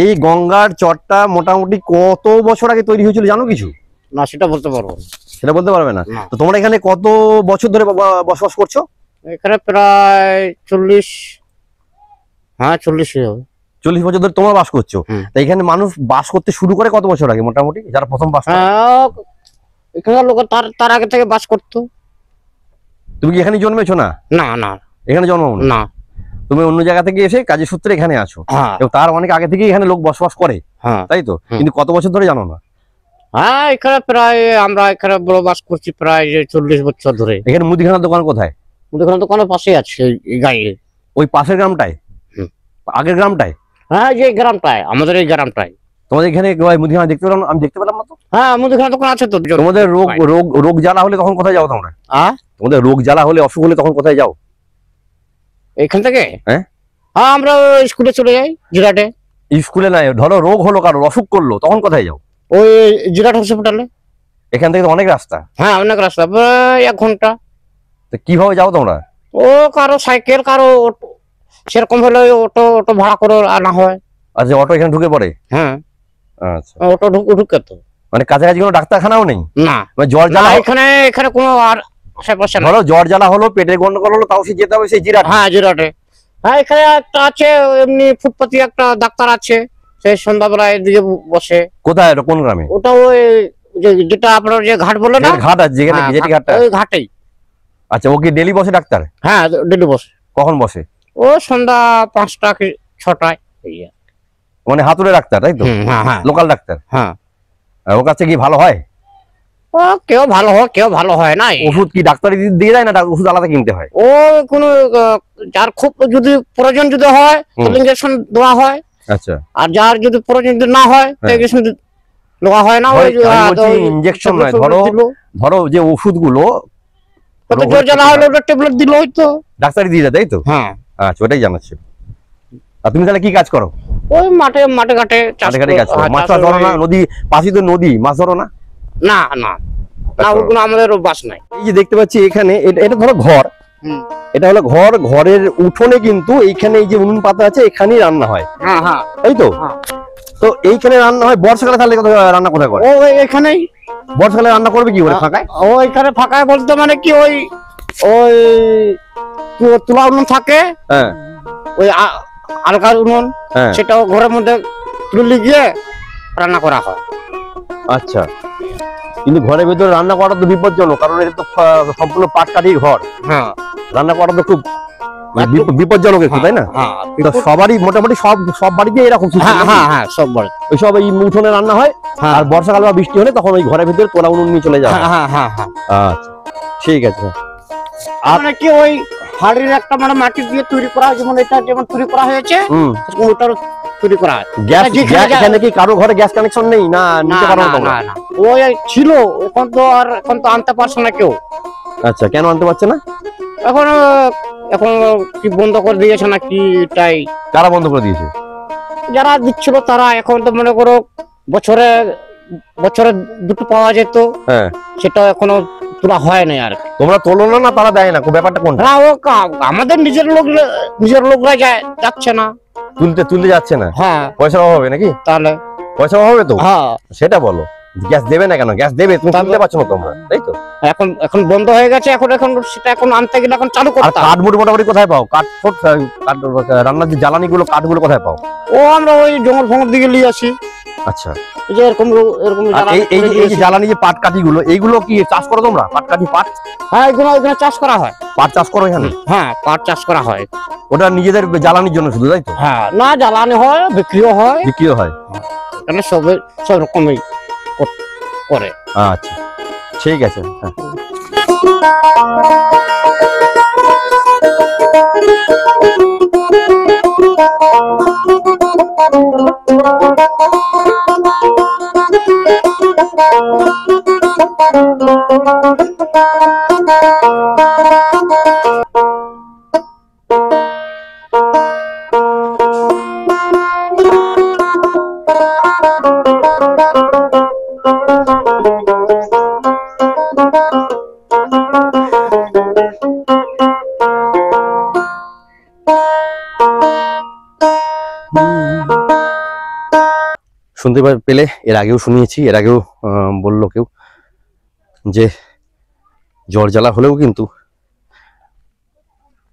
Speaker 2: এই গঙ্গার চরটা মোটামুটি কত বছর আগে তৈরি হয়েছিল জানো কিছু?
Speaker 9: না, সেটা বলতে পারবো না।
Speaker 2: সেটা বলতে পারবে না?
Speaker 9: না।
Speaker 2: তো তোমরা এখানে কত বছর ধরে বসবাস করছো?
Speaker 9: এখানে প্রায় 40, হ্যাঁ 40 হবে।
Speaker 2: 40 বছর ধরে তোমরা বাস করছো। তা এখানে মানুষ বাস করতে শুরু করে কত বছর আগে মোটামুটি, যারা প্রথম বাস করে?
Speaker 9: হ্যাঁ, এখানে লোক তার আগে থেকে বাস করতো।
Speaker 2: তুমি কি এখানে জন্মেছো? না
Speaker 9: না না
Speaker 2: এখানে জন্ম
Speaker 9: না।
Speaker 2: তুমি অন্য জায়গা থেকে এসে কাজের সূত্রে এখানে আছো,
Speaker 9: হ্যাঁ
Speaker 2: এবং তার অনেক আগে থেকে এখানে লোক বসবাস করে,
Speaker 9: হ্যাঁ
Speaker 2: তাই তো? কিন্তু কত বছর ধরে জানো না?
Speaker 9: হ্যাঁ এখানে প্রায় আমরা এখানে বসবাস করছি প্রায় যে 40 বছর ধরে।
Speaker 2: এখানে মুদিখানার দোকান কোথায়?
Speaker 9: মুদিখানার দোকানের পাশে আছে এই গায়ে।
Speaker 2: ওই পাশের গ্রামটায়? আগের গ্রামটায়?
Speaker 9: হ্যাঁ যে গ্রামটায়, আমাদের এই গ্রামটায়।
Speaker 2: তোমাদের এখানে মুদিখানা দেখতে পেলাম, আমি দেখতে পেলাম না তো।
Speaker 9: হ্যাঁ মুদিখানার দোকান আছে তো।
Speaker 2: তোমাদের রোগ রোগ রোগ জ্বালা হলে তখন কোথায় যাও তোমরা? তোমাদের রোগ জ্বালা হলে, অসুখ হলে তখন কোথায় যাও?
Speaker 9: এখান থেকে
Speaker 2: হ্যাঁ
Speaker 9: আমরা স্কুলে চলে যাই, জিরাটে।
Speaker 2: স্কুলে নাই, ধরো রোগ হলো, কারোর অসুখ করলো, তখন কোথায় যাও?
Speaker 9: ওই জিরাট হসপিটালে।
Speaker 2: এখান থেকে তো অনেক রাস্তা।
Speaker 9: হ্যাঁ অনেক রাস্তা, প্রায় 1 ঘন্টা।
Speaker 2: তো কিভাবে যাও তোমরা?
Speaker 9: ও কারো সাইকেল, কারো অটো, সেরকম হলে অটো অটো ভাড়া করে আনা হয়।
Speaker 2: আচ্ছা, অটো এখানে ঢুকে পড়ে?
Speaker 9: হ্যাঁ
Speaker 2: আচ্ছা,
Speaker 9: অটো ঢুকে তো।
Speaker 2: মানে কাছাকাছি কোনো ডাক্তারখানাও নেই?
Speaker 9: না,
Speaker 2: মানে জ্বর জ্বালা
Speaker 9: এখানে এখানে কোনো আর আশেপাশে না।
Speaker 2: ধরো জ্বর জ্বালা হলো, পেটের গন্ডগোল হলো, তাও সে যেতে হবে সেই জিরাট?
Speaker 9: হ্যাঁ জিরাটে। হ্যাঁ এখানে একটা আছে এমনি ফুটপাতি একটা ডাক্তার আছে, সেই সন্ধ্যাবেলায় এদিকে বসে।
Speaker 2: কোথায়? কোন গ্রামে?
Speaker 9: ওটা ওই যেটা আপনার যে ঘাট বলে না,
Speaker 2: ঘাট আছে যেখানে, জেটি ঘাটটা?
Speaker 9: ওই ঘাটেই।
Speaker 2: আচ্ছা, ও কি ডেলি বসে ডাক্তার?
Speaker 9: হ্যাঁ ডেলি বসে।
Speaker 2: কখন বসে?
Speaker 9: ও সন্ধ্যা 5টা কি 6টায়।
Speaker 2: মানে হাতুড়ে ডাক্তার, তাই তো?
Speaker 9: হ্যাঁ হ্যাঁ
Speaker 2: লোকাল ডাক্তার।
Speaker 9: হ্যাঁ।
Speaker 2: ওর কাছে কি ভালো হয়?
Speaker 9: ও কেউ ভালো হয়, কেউ ভালো হয় না।
Speaker 2: ওষুধ কি ডাক্তার দিয়ে দেয়, না ওষুধ আলাদা কিনতে হয়?
Speaker 9: ও কোনো যার খুব যদি প্রয়োজন যদি হয় তাহলে ইনজেকশন দেওয়া হয়।
Speaker 2: আচ্ছা।
Speaker 9: আর যার যদি প্রয়োজন যদি না হয় ইনজেকশন দেওয়া হয় না। ওই
Speaker 2: ইনজেকশন নয়, ধরো যে ওষুধগুলো
Speaker 9: জ্বর জ্বালা হলে ওটা ট্যাবলেট দিল হয়তো
Speaker 2: ডাক্তারই দিয়ে দেয়, তাই তো?
Speaker 9: হ্যাঁ।
Speaker 2: আচ্ছা, ওটাই জানাচ্ছি। আর তুমি তাহলে কি কাজ করো?
Speaker 9: ওই মাঠে ঘাটে
Speaker 2: কাজ করো। মাছ টাছ ধরো না? নদী পাশে তো নদী, মাছ ধরো না?
Speaker 9: না না না, ওগুলো আমাদের বাস নাই।
Speaker 2: এই যে দেখতে পাচ্ছি এখানে, এটা ধরো ঘর, এটা হলো ঘর। ঘরের উঠোনে কিন্তু এইখানে এই যে উনুন পাতা আছে, এখানেই রান্না হয়।
Speaker 9: হ্যাঁ হ্যাঁ
Speaker 2: তাই তো? তো এইখানে রান্না হয়। বর্ষাকালে তাহলে রান্না কোথায় করে?
Speaker 9: ও এখানেই।
Speaker 2: বর্ষাকালে রান্না করবে কি করে ফাঁকায়?
Speaker 9: ও এখানে ফাঁকায় বলতে মানে কি, ওই ওই তুলা উনুন থাকে।
Speaker 2: হ্যাঁ।
Speaker 9: ওই আলকার উনুন, সেটাও ঘরের মধ্যে তুলে গিয়ে রান্না করা হয়।
Speaker 2: আচ্ছা, কিন্তু ঘরের ভিতরে রান্না করা তো বিপজ্জনক, কারণ এটা তো সম্পূর্ণ পাটকাঠি ঘর।
Speaker 9: হ্যাঁ,
Speaker 2: রান্না করা তো খুব বিপজ্জনক একটু, তাই না? সবারই মোটামুটি সব বাড়িতে এরকম।
Speaker 9: হ্যাঁ সব বাড়ি
Speaker 2: ওই সব এই উঠোনে রান্না হয়। আর বর্ষাকাল বা বৃষ্টি হলে তখন ওই ঘরের ভিতরে তোলা উনুন নিয়ে চলে যায়। আচ্ছা, ঠিক আছে।
Speaker 9: আর কি ওই হাড়ির একটা মানে মাটি দিয়ে তৈরি করা, যেমন এটা যেমন তৈরি করা হয়েছে, ওটার তৈরি করা হয়।
Speaker 2: গ্যাস এখানে কি কারো ঘরে গ্যাস কানেকশন নেই? না নিতে পারো তোমরা?
Speaker 9: না, ওই ছিল, এখন তো আনতে পারছে না কেউ।
Speaker 2: আচ্ছা, কেন আনতে পারছে না?
Speaker 9: এখন কি বন্ধ করে দিয়েছে না কি? এটাই।
Speaker 2: কারা বন্ধ করে দিয়েছে?
Speaker 9: যারা দিচ্ছিল তারা। এখন তো মনে করো বছরে দুটো পাওয়া যেত, সেটা এখনো তোলা হয় না। আর
Speaker 2: তোমরা তোলো না, না তারা দেয় না? ব্যাপারটা কোনটা?
Speaker 9: না, ও আমাদের নিজের লোকরা যাচ্ছে না,
Speaker 2: তুলতে যাচ্ছে না।
Speaker 9: হ্যাঁ,
Speaker 2: পয়সার অভাবে নাকি?
Speaker 9: তাহলে
Speaker 2: পয়সার অভাবে তো।
Speaker 9: হ্যাঁ,
Speaker 2: সেটা বলো। গ্যাস দেবে না কেন? গ্যাস দেবে, তুমি তুলতে পারছো না তোমরা, তাই তো?
Speaker 9: এখন বন্ধ হয়ে গেছে। এখন সেটা এখন আনতে গেলে এখন চালু করতে।
Speaker 2: কাঠমুট মোটামুটি কোথায় পাও? রান্নার যে জ্বালানি গুলো, কাঠগুলো কোথায় পাও?
Speaker 9: ও আমরা ওই জঙ্গল ফঙ্গল দিকে নিয়ে আসি।
Speaker 2: আচ্ছা,
Speaker 9: এই যে এরকম
Speaker 2: এই যে জ্বালানি যে পাট কাঠি গুলো, এইগুলো কি চাষ করো তোমরা? পাট কাঠি, পাট?
Speaker 9: হ্যাঁ, এখানে চাষ করা হয়।
Speaker 2: পাট চাষ করো এখানে?
Speaker 9: হ্যাঁ, পাট চাষ করা হয়।
Speaker 2: ওটা নিজেদের জ্বালানির জন্য শুধু, তাই তো?
Speaker 9: হ্যাঁ, না জ্বালানি হয়, বিক্রিও হয়।
Speaker 2: বিক্রিও হয়।
Speaker 9: এখানে সব রকমই করে।
Speaker 2: আচ্ছা, ঠিক আছে। হ্যাঁ। শুনতে পেলে, এর আগেও শুনিয়েছি, এর আগেও বললো কেউ যে জ্বর জ্বালা হলেও কিন্তু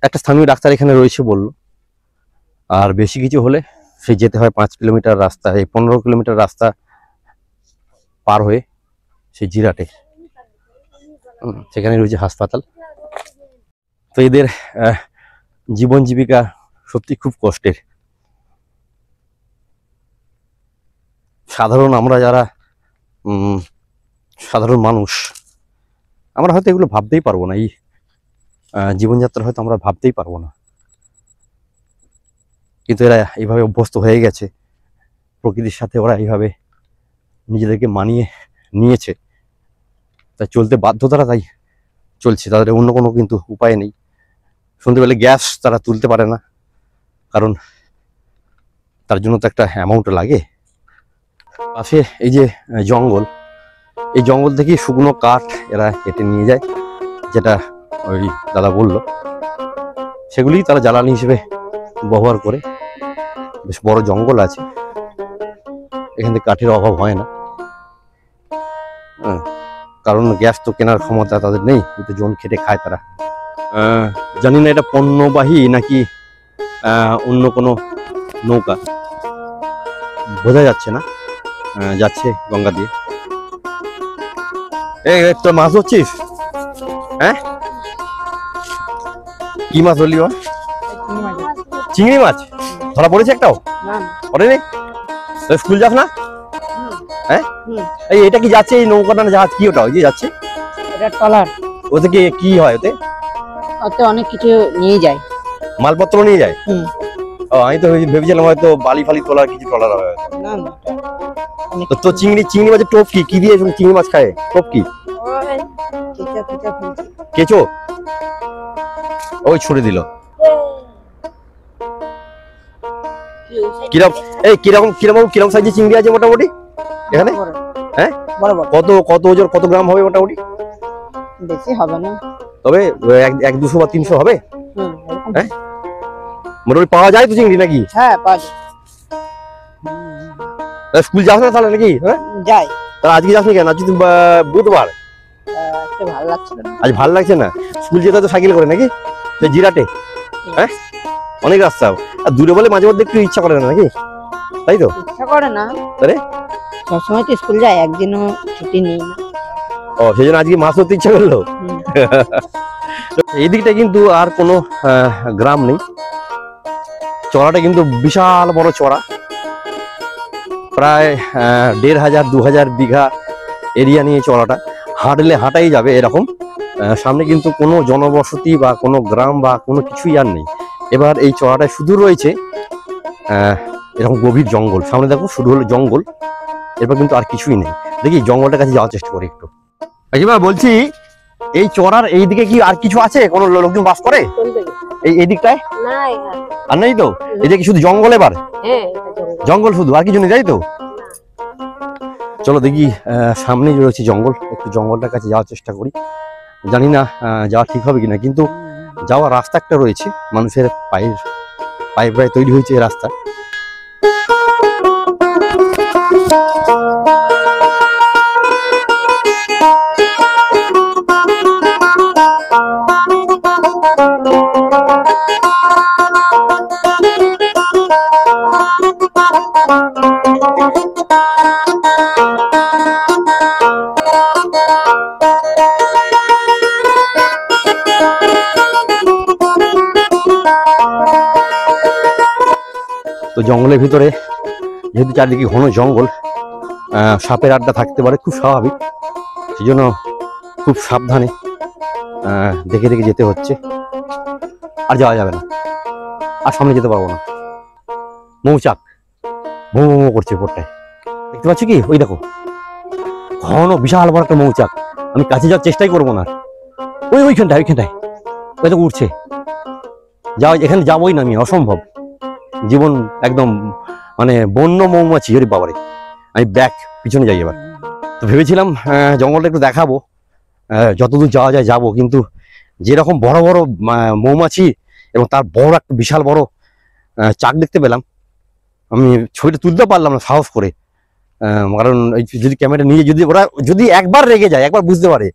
Speaker 2: একটা স্থানীয় ডাক্তার এখানে রয়েছে বললো। আর বেশি কিছু হলে সে যেতে হয় 5 কিলোমিটার রাস্তা, এই 15 কিলোমিটার রাস্তা পার হয়ে সেই জিরাটে, সেখানে রয়েছে হাসপাতাল। তো এদের জীবন জীবিকা সত্যি খুব কষ্টের। সাধারণ আমরা যারা সাধারণ মানুষ, আমরা হয়তো এগুলো ভাবতেই পারবো না, এই জীবনযাত্রা হয়তো আমরা ভাবতেই পারবো না, কিন্তু এরা এইভাবে অভ্যস্ত হয়ে গেছে, প্রকৃতির সাথে ওরা এইভাবে নিজেদেরকে মানিয়ে নিয়েছে, তাই চলতে বাধ্য তারা, তাই চলছে, তাদের অন্য কোনো কিন্তু উপায় নেই। সন্ধ্যেবেলা গ্যাস তারা তুলতে পারে না, কারণ তার জন্য তো একটা অ্যামাউন্ট লাগে। পাশে এই যে জঙ্গল, এই জঙ্গল থেকেই শুকনো কাঠ এরা কেটে নিয়ে যায়, যেটা ওই দাদা বলল, সেগুলি তারা জ্বালানি হিসেবে ব্যবহার করে। বেশ বড় জঙ্গল আছে, এখান থেকে কাঠের অভাব হয় না, কারণ গ্যাস তো কেনার ক্ষমতা তাদের নেই, কিন্তু জন খেটে খায় তারা। জানি না এটা পণ্যবাহী নাকি অন্য কোনো নৌকা, বোঝা যাচ্ছে না, যাচ্ছে গঙ্গা দিয়ে। এই তোর মাছ ধরছিস? হ্যাঁ, কি মাছ ধরলি? চিংড়ি মাছ ধরা পড়েছে একটাও? পড়েনি? স্কুল যাস না? হ্যাঁ, এই এটা কি যাচ্ছে, এই নৌকাটা জাহাজ কি ওটা ওই যে যাচ্ছে?
Speaker 7: এটা ট্রলার।
Speaker 2: ওতে কি হয়?
Speaker 7: ওতে অনেক কিছু নিয়ে যায়,
Speaker 2: মালপত্র নিয়ে যায়। ও, আমি তো ভেবেছিলাম হয়তো বালি ফালি তোলার কিছু ট্রলার হবে।
Speaker 7: না না,
Speaker 2: তো চিংড়ি মাছের টোপ কি দিয়ে চিংড়ি মাছ খায়? টোপ কি? কেঁচো? ওই ছুড়ে দিল। কিরকম সাইজের চিংড়ি আছে মোটামুটি এখানে? হ্যাঁ, কত ওজন, কত গ্রাম হবে মোটামুটি?
Speaker 7: বেশি হবে না,
Speaker 2: তবে 100-200 বা 300 হবে। হ্যাঁ, মোটামুটি পাওয়া যায় তো চিংড়ি নাকি?
Speaker 7: হ্যাঁ পাওয়া যায়।
Speaker 2: স্কুল যাস না তাহলে নাকি? হ্যাঁ
Speaker 7: যাই।
Speaker 2: তাহলে আজকে যাসনি কেন? আজকে বুধবার,
Speaker 7: ভালো লাগছে না।
Speaker 2: আজ ভালো লাগছে না? স্কুল যেতে তো সাইকেল করে নাকি? জিরাটে? হ্যাঁ, অনেক রাস্তা, আর দূরে বলে মাঝে মধ্যে একটু ইচ্ছা করে না নাকি? তাই তো?
Speaker 7: ইচ্ছা করে না,
Speaker 2: তাহলে
Speaker 7: সবসময় তো স্কুল যায়, একদিনও ছুটি নেই না।
Speaker 2: ও, সেই জন্য আজকে মাছ ধরতে ইচ্ছা করলো। এই দিকটা কিন্তু আর কোনো গ্রাম নেই, চড়াটা কিন্তু বিশাল বড় চড়া, প্রায় 1500-2000 বিঘা এরিয়া নিয়ে চড়াটা, হাঁটাই যাবে এরকম। সামনে কিন্তু কোনো জনবসতি বা কোনো গ্রাম বা কোনো কিছুই আর নেই। এবার এই চড়াটায় শুধু রয়েছে এরকম গভীর জঙ্গল, সামনে দেখো শুধু হলো জঙ্গল, এরপর কিন্তু আর কিছুই নেই। দেখি জঙ্গলটার কাছে যাওয়ার চেষ্টা করি একটু। এবার বলছি, এই চড়ার এই দিকে কি আর কিছু আছে? কোনো লোকজন বাস করে এই দিকটায়? আর নেই তো? এই কি শুধু জঙ্গল? এবার জঙ্গল শুধু, আর কিছু নেই, তাই তো? চলো দেখি, সামনে রয়েছে জঙ্গল, একটু জঙ্গলটার কাছে যাওয়ার চেষ্টা করি। জানি না যাওয়া ঠিক হবে কিনা, কিন্তু যাওয়ার রাস্তা একটা রয়েছে, মানুষের পায়ে প্রায় তৈরি হয়েছে এই রাস্তা। তো জঙ্গলের ভিতরে যেহেতু চারদিকে ঘন জঙ্গল, সাপের আড্ডা থাকতে পারে, খুব স্বাভাবিক, সেই জন্য খুব সাবধানে দেখে দেখে যেতে হচ্ছে। আর যাওয়া যাবে না, আর সামনে যেতে পারবো না। মৌচাক ভৌ ভৌ করছে উপরটায়, দেখতে পাচ্ছ কি? ওই দেখো, ঘন বিশাল বড় একটা মৌচাক। আমি কাছে যাওয়ার চেষ্টাই করবো না, ওইখানটায় ওই তো উঠছে। এখানে যাবোই না আমি, অসম্ভব। জীবন একদম মানে বন্য মৌমাছি, ওরে বাবারে। আমি পিছনে যাই এবার। তো ভেবেছিলাম জঙ্গলটা একটু দেখাবো, যতদূর যাওয়া যায় যাবো, কিন্তু যেরকম বড় বড় মৌমাছি এবং তার বড় একটা বিশাল বড় চাক দেখতে পেলাম, আমি ছবিটা তুলতে পারলাম না সাহস করে, কারণ যদি ক্যামেরা নিয়ে ওরা যদি একবার রেগে যায়, একবার বুঝতে পারে,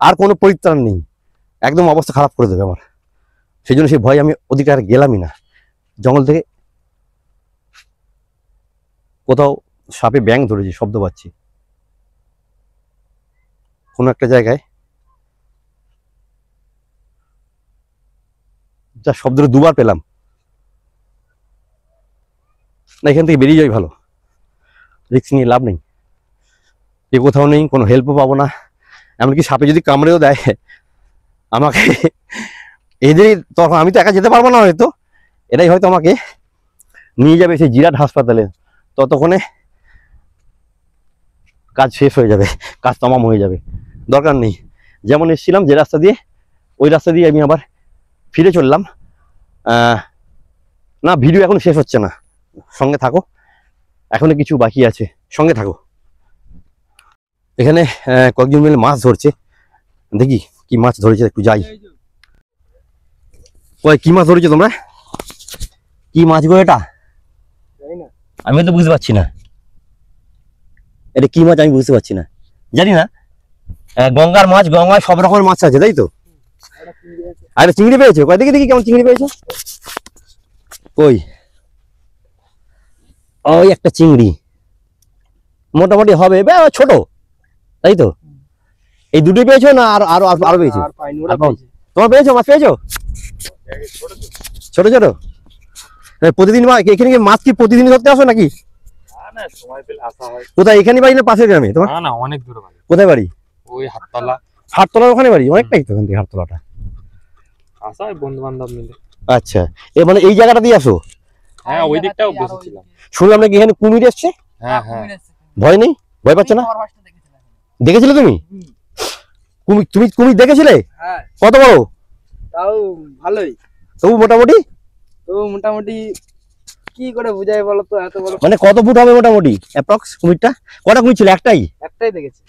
Speaker 2: আর কোনো পরিত্রাণ নেই, একদম অবস্থা খারাপ করে দেবে আমার। সেই জন্য সেই ভয় আমি ওদিকে আর গেলামই না। জঙ্গল থেকে কোথাও সাপে ব্যাঙ ধরেছে, শব্দ পাচ্ছি কোনো একটা জায়গায়, যা শব্দটা দুবার পেলাম। না এখান থেকে বেরিয়ে যাই ভালো, রিস্ক নিয়ে লাভ নেই, এ কোথাও নেই, কোনো হেল্পও পাবো না। এমনকি সাপে যদি কামড়েও দেয় আমাকে এদের, তখন আমি তো একা যেতে পারবো না, হয়তো এটাই হয়তো আমাকে নিয়ে যাবে সেই জিরাট হাসপাতালে, ততক্ষণে কাজ শেষ হয়ে যাবে, কাজ তমাম হয়ে যাবে, দরকার নেই। যেমন এসেছিলাম যে রাস্তা দিয়ে, ওই রাস্তা দিয়ে আমি আবার ফিরে চললাম। না ভিডিও এখন শেষ হচ্ছে না, সঙ্গে থাকো, এখনো কিছু বাকি আছে, সঙ্গে থাকো। এখানে কয়েকজন মিলে মাছ ধরছে, দেখি কি মাছ ধরেছে, একটু যাই। ওই কি মাছ ধরেছো তোমরা? কি মাছ গো এটা? আমি তো বুঝতে পারছি না এটা কি মাছ, আমি বুঝতে পারছি না, জানি না। গঙ্গার মাছ, গঙ্গায় সব রকমের মাছ আছে, তাই তো? আরে চিংড়ি পেয়েছো? কয় দেখি দেখি কেমন চিংড়ি পেয়েছো। কই? ওই একটা চিংড়ি, মোটামুটি হবে, ছোট, তাই তো? এই দুটোই পেয়েছো না আরো আরো আরো পেয়েছো? তোমার পেয়েছো, মাছ পেয়েছো ছোট ছোট? প্রতিদিন এখানে কি মাছ কি প্রতিদিন ধরতে আসো নাকি? কোথায়, এখানে বাড়ি না পাশের গ্রামে তোমার?
Speaker 6: না অনেক দূরে বাড়ি।
Speaker 2: কোথায় বাড়ি?
Speaker 6: ওই হাততলা।
Speaker 2: হাটতলার ওখানে বাড়ি? অনেকটাই তো ওখান থেকে হাটতলাটা।
Speaker 6: আসা হয় বন্ধু বান্ধব মিলে।
Speaker 2: আচ্ছা, মানে এই জায়গাটা দিয়ে আসো?
Speaker 6: হ্যাঁ ওই দিকটাও বসেছিলাম।
Speaker 2: শুনলাম নাকি এখানে কুমির এসছে?
Speaker 6: হ্যাঁ হ্যাঁ।
Speaker 2: ভয় নেই? ভয় পাচ্ছ না? দেখেছিলে তুমি কুমির? তুমি কুমির দেখেছিলে? কত বড়?
Speaker 1: তাও ভালোই,
Speaker 2: তবু মোটামুটি?
Speaker 1: তো মোটামুটি কি করে বুঝাই বলো তো, এত বড়
Speaker 2: মানে কত ফুট হবে মোটামুটি অ্যাপ্রক্স কুমিরটা? কটা কুমির ছিল? একটাই?
Speaker 1: একটাই দেখেছি।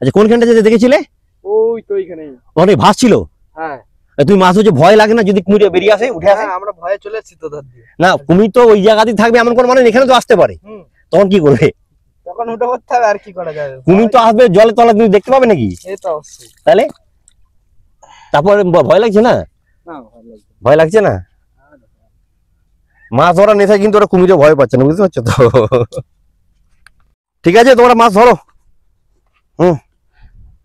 Speaker 2: আচ্ছা, কোনখানটা যে দেখেছিলে?
Speaker 1: ওই তো ওইখানেই।
Speaker 2: ওখানে ভাসছিল?
Speaker 1: হ্যাঁ।
Speaker 2: তুমি মাছ হচ্ছে, ভয় লাগে না যদি কুমির বেরিয়ে আসে, উঠে আসে?
Speaker 1: আমরা ভয়ে চলে এসেছি তো ধর দিয়ে।
Speaker 2: না কুমির তো ওই জায়গাতেই থাকবে এমন কোনো মানে এখানে তো আসতে পারে, তখন কি করবে?
Speaker 1: তখন উঠে পড়তে হবে, আর কি করা যাবে?
Speaker 2: কুমির তো আসবে জলে তলা, তুমি দেখতে পাবে নাকি?
Speaker 1: এই তো অবশ্যই।
Speaker 2: তাহলে তারপরে ভয় লাগছে না?
Speaker 1: না ভালো লাগছে।
Speaker 2: ভয় লাগছে না? মাছ ধরা নেশায় কিন্তু ওরা কুমিরে ভয় পাচ্ছে না, বুঝতে পারছো তো? ঠিক আছে, তোমরা মাছ ধরো।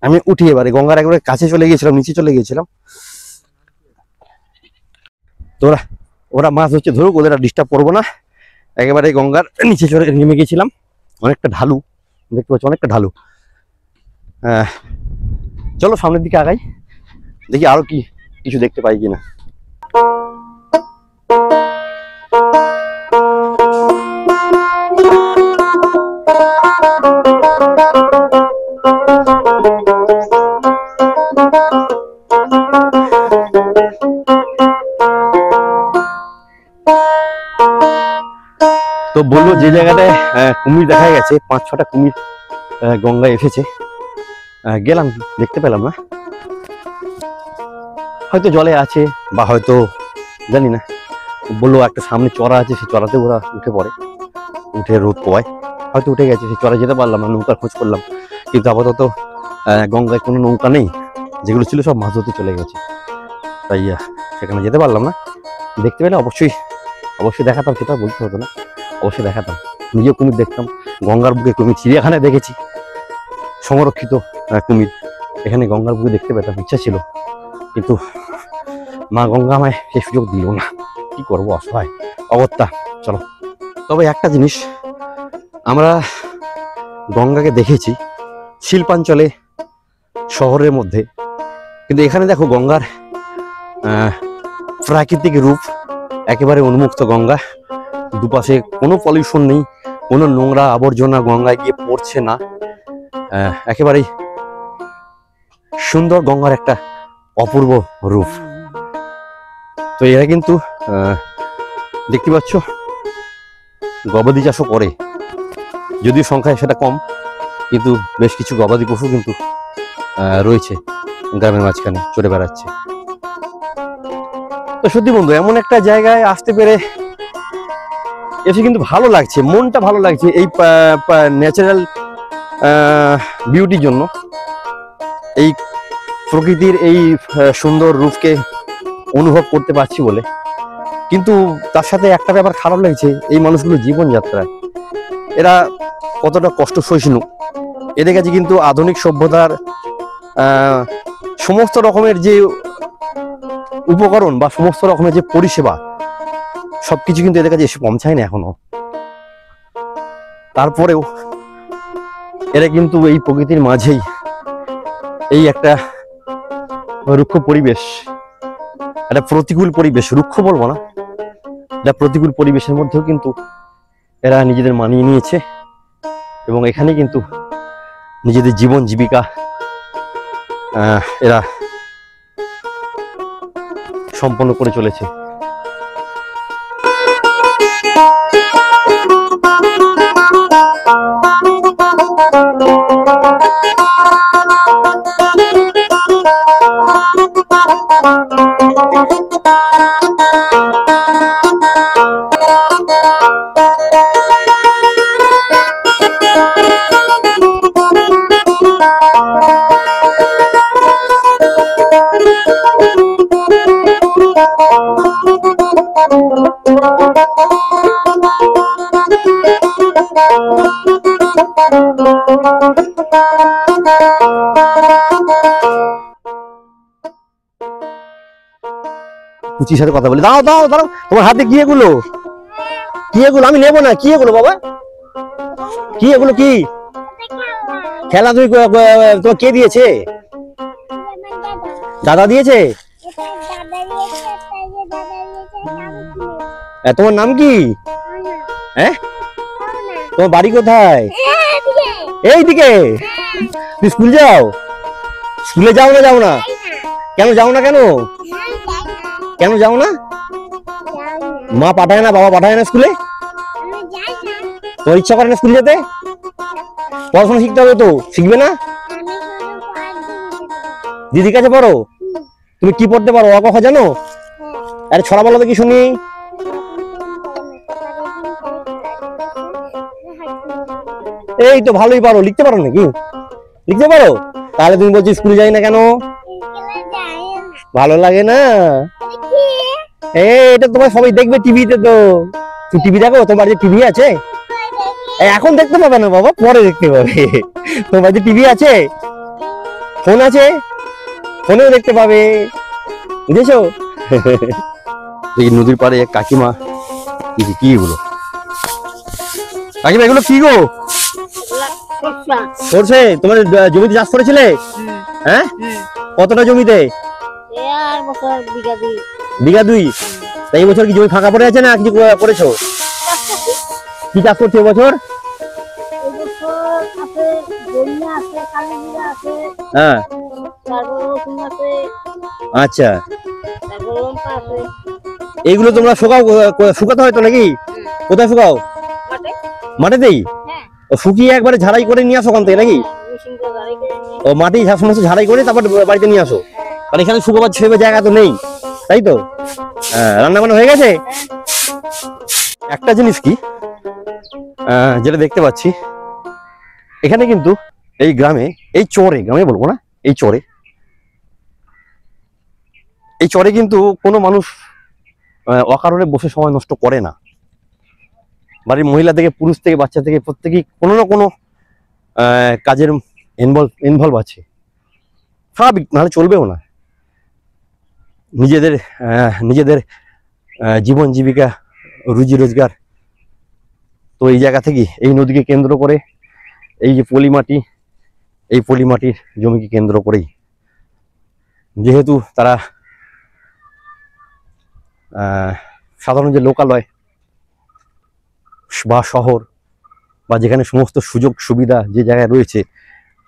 Speaker 2: আমি উঠি এবারে, গঙ্গার একেবারে কাছে চলে গিয়েছিলাম, নিচে চলে গিয়েছিলাম। তোরা ওরা মাছ হচ্ছে ধরুক, ওদের ডিস্টার্ব করবো না, একেবারে গঙ্গার নিচে চলে নেমে গেছিলাম। অনেকটা ঢালু, দেখতে পাচ্ছ অনেকটা ঢালু। চলো সামনের দিকে আগাই, দেখি আরো কি কিছু দেখতে পাই কিনা। তো বললো যে জায়গাটায় কুমির দেখা গেছে, 5-6টা কুমির গঙ্গায় এসেছে, গেলাম, দেখতে পেলাম না, হয়তো জলে আছে বা হয়তো জানি না। বললো একটা সামনে চড়া আছে, সেই চড়াতে ওরা উঠে পড়ে, উঠে রোদ পোয়ায়, হয়তো উঠে গেছে, সেই চড়া যেতে পারলাম না, নৌকার খোঁজ করলাম, কিন্তু আপাতত গঙ্গায় কোনো নৌকা নেই, যেগুলো ছিল সব মাছ ধরতে চলে গেছে, তাই সেখানে যেতে পারলাম না। দেখতে পেলে অবশ্যই দেখাতাম, সেটা বলতে হতো না, অবশ্যই দেখাতাম। নিজেও কুমির দেখতাম, গঙ্গার বুকে কুমির চিড়িয়াখানায় দেখেছি সংরক্ষিত কুমির, এখানে গঙ্গার বুকে দেখতে পেতাম, ইচ্ছা ছিল, কিন্তু মা গঙ্গা আমায় সেই সুযোগ দিল না, কি করবো, অসহায় অবস্থা। চলো, তবে একটা জিনিস আমরা গঙ্গাকে দেখেছি শিল্পাঞ্চলে, শহরের মধ্যে, কিন্তু এখানে দেখো গঙ্গার প্রাকৃতিক রূপ, একেবারে উন্মুক্ত গঙ্গা, দুপাশে কোনো পলিউশন নেই, কোনো নোংরা আবর্জনা গঙ্গায় গিয়ে পড়ছে না, একেবারেই সুন্দর গঙ্গার একটা অপূর্ব রূপ। তো এরা কিন্তু দেখতে পাচ্ছ গবাদি চাষও করে, যদিও সংখ্যায় সেটা কম, কিন্তু বেশ কিছু গবাদি পশু কিন্তু রয়েছে গ্রামের মাঝখানে, চড়ে বেড়াচ্ছে। তো সত্যি বন্ধু, এমন একটা জায়গায় আসতে পেরে এসে কিন্তু ভালো লাগছে, মনটা ভালো লাগছে, এই ন্যাচারাল বিউটির জন্য, এই প্রকৃতির এই সুন্দর রূপকে অনুভব করতে পারছি বলে। কিন্তু তার সাথে একটা ব্যাপার খারাপ লাগছে, এই মানুষগুলো জীবনযাত্রা, এরা কতটা কষ্ট সহিষ্ণু, এদের কাছে কিন্তু আধুনিক সভ্যতার সমস্ত রকমের যে উপকরণ বা সমস্ত রকমের যে পরিষেবা, সবকিছু কিন্তু এদের কাছে এসে পৌঁছায় না এখনো। তারপরেও এরা কিন্তু এই প্রকৃতির মাঝেই এই একটা রুক্ষ পরিবেশ, একটা প্রতিকূল পরিবেশ, রুক্ষ বলবো না, এটা প্রতিকূল পরিবেশের মধ্যেও কিন্তু এরা নিজেদের মানিয়ে নিয়েছে এবং এখানে কিন্তু নিজেদের জীবন জীবিকা এরা সম্পন্ন করে চলেছে। কুচির সাথে কথা বলি। দাও দাও দাও, তোমার হাতে কি এগুলো? কি এগুলো? আমি নেবো না। কি এগুলো বাবা? কি এগুলো? কি খেলা? তুমি তোমার কে দিয়েছে? দাদা দিয়েছে? তোমার নাম কি? হ্যাঁ, তোমার বাড়ি কোথায়? এইদিকে। তুমি স্কুল যাও? স্কুলে যাও না? যাও না কেন? যাও না কেন? কেন যাও না? মা পাঠায় না, বাবা পাঠায় না স্কুলে? তোর ইচ্ছা করে না স্কুল যেতে? পড়াশোনা শিখতে হবে তো, শিখবে না? দিদির কাছে পড়ো? তুমি কি পড়তে পারো? অ ক খ জানো? আরে ছড়া বলো তো কি শুনি। এই তো ভালোই পারো। লিখতে পারো নাকি? লিখতে পারো? তাহলে তুমি বলছো স্কুলে যাই না কেন? ভালো লাগে না? এটা তোমার সবাই দেখবে টিভিতে। তো তুমি টিভি দেখো? তোমার বাড়িতে টিভি আছে? এখন দেখতে পাবে না বাবা, পরে দেখতে পাবে। তোমার বাড়িতে টিভি আছে? ফোন আছে? ফোনেও দেখতে পাবে, বুঝেছো? এই নদীর পাড়ে এক কাকিমা, কি এগুলো কাকিমা? এগুলো কি গো? সরষে? তোমার জমিতে চাষ করেছিলে? হ্যাঁ, কতটা জমিতে? বিঘা 2। তাই এই বছর কি জমি ফাঁকা পড়ে আছে না কিছু করেছো? কি চাষ করছো এবছর? হ্যাঁ, আচ্ছা। এইগুলো তোমরা শুকাতে হয় তো নাকি? কোথায় শুকাও? মাঠেতেই? শুকিয়ে একবারে ঝাড়াই করে নিয়ে আসো ওখান থেকে নাকি? ও মাটি সমস্ত ঝাড়াই করে তারপর বাড়িতে নিয়ে আসো? আর এখানে শুকাবার ছেড়ে জায়গা তো নেই, তাই তো? হ্যাঁ, রান্না বান্না হয়ে গেছে। একটা জিনিস কি যেটা দেখতে পাচ্ছি, এখানে কিন্তু এই গ্রামে, এই চরে, গ্রামে বলবো না, এই চরে কিন্তু কোনো মানুষ অকারণে বসে সময় নষ্ট করে না। বাড়ির মহিলা থেকে পুরুষ থেকে বাচ্চা থেকে প্রত্যেকেই কোনো না কোনো কাজের ইনভলভ আছে, স্বাভাবিক, নাহলে চলবেও না। নিজেদের জীবন জীবিকা, রুজি রোজগার তো এই জায়গা থেকে, এই নদীকে কেন্দ্র করে, এই যে পলিমাটি, এই পলিমাটির জমিকে কেন্দ্র করেই, যেহেতু তারা সাধারণ যে লোকালয় বা শহর বা যেখানে সমস্ত সুযোগ সুবিধা যে জায়গায় রয়েছে,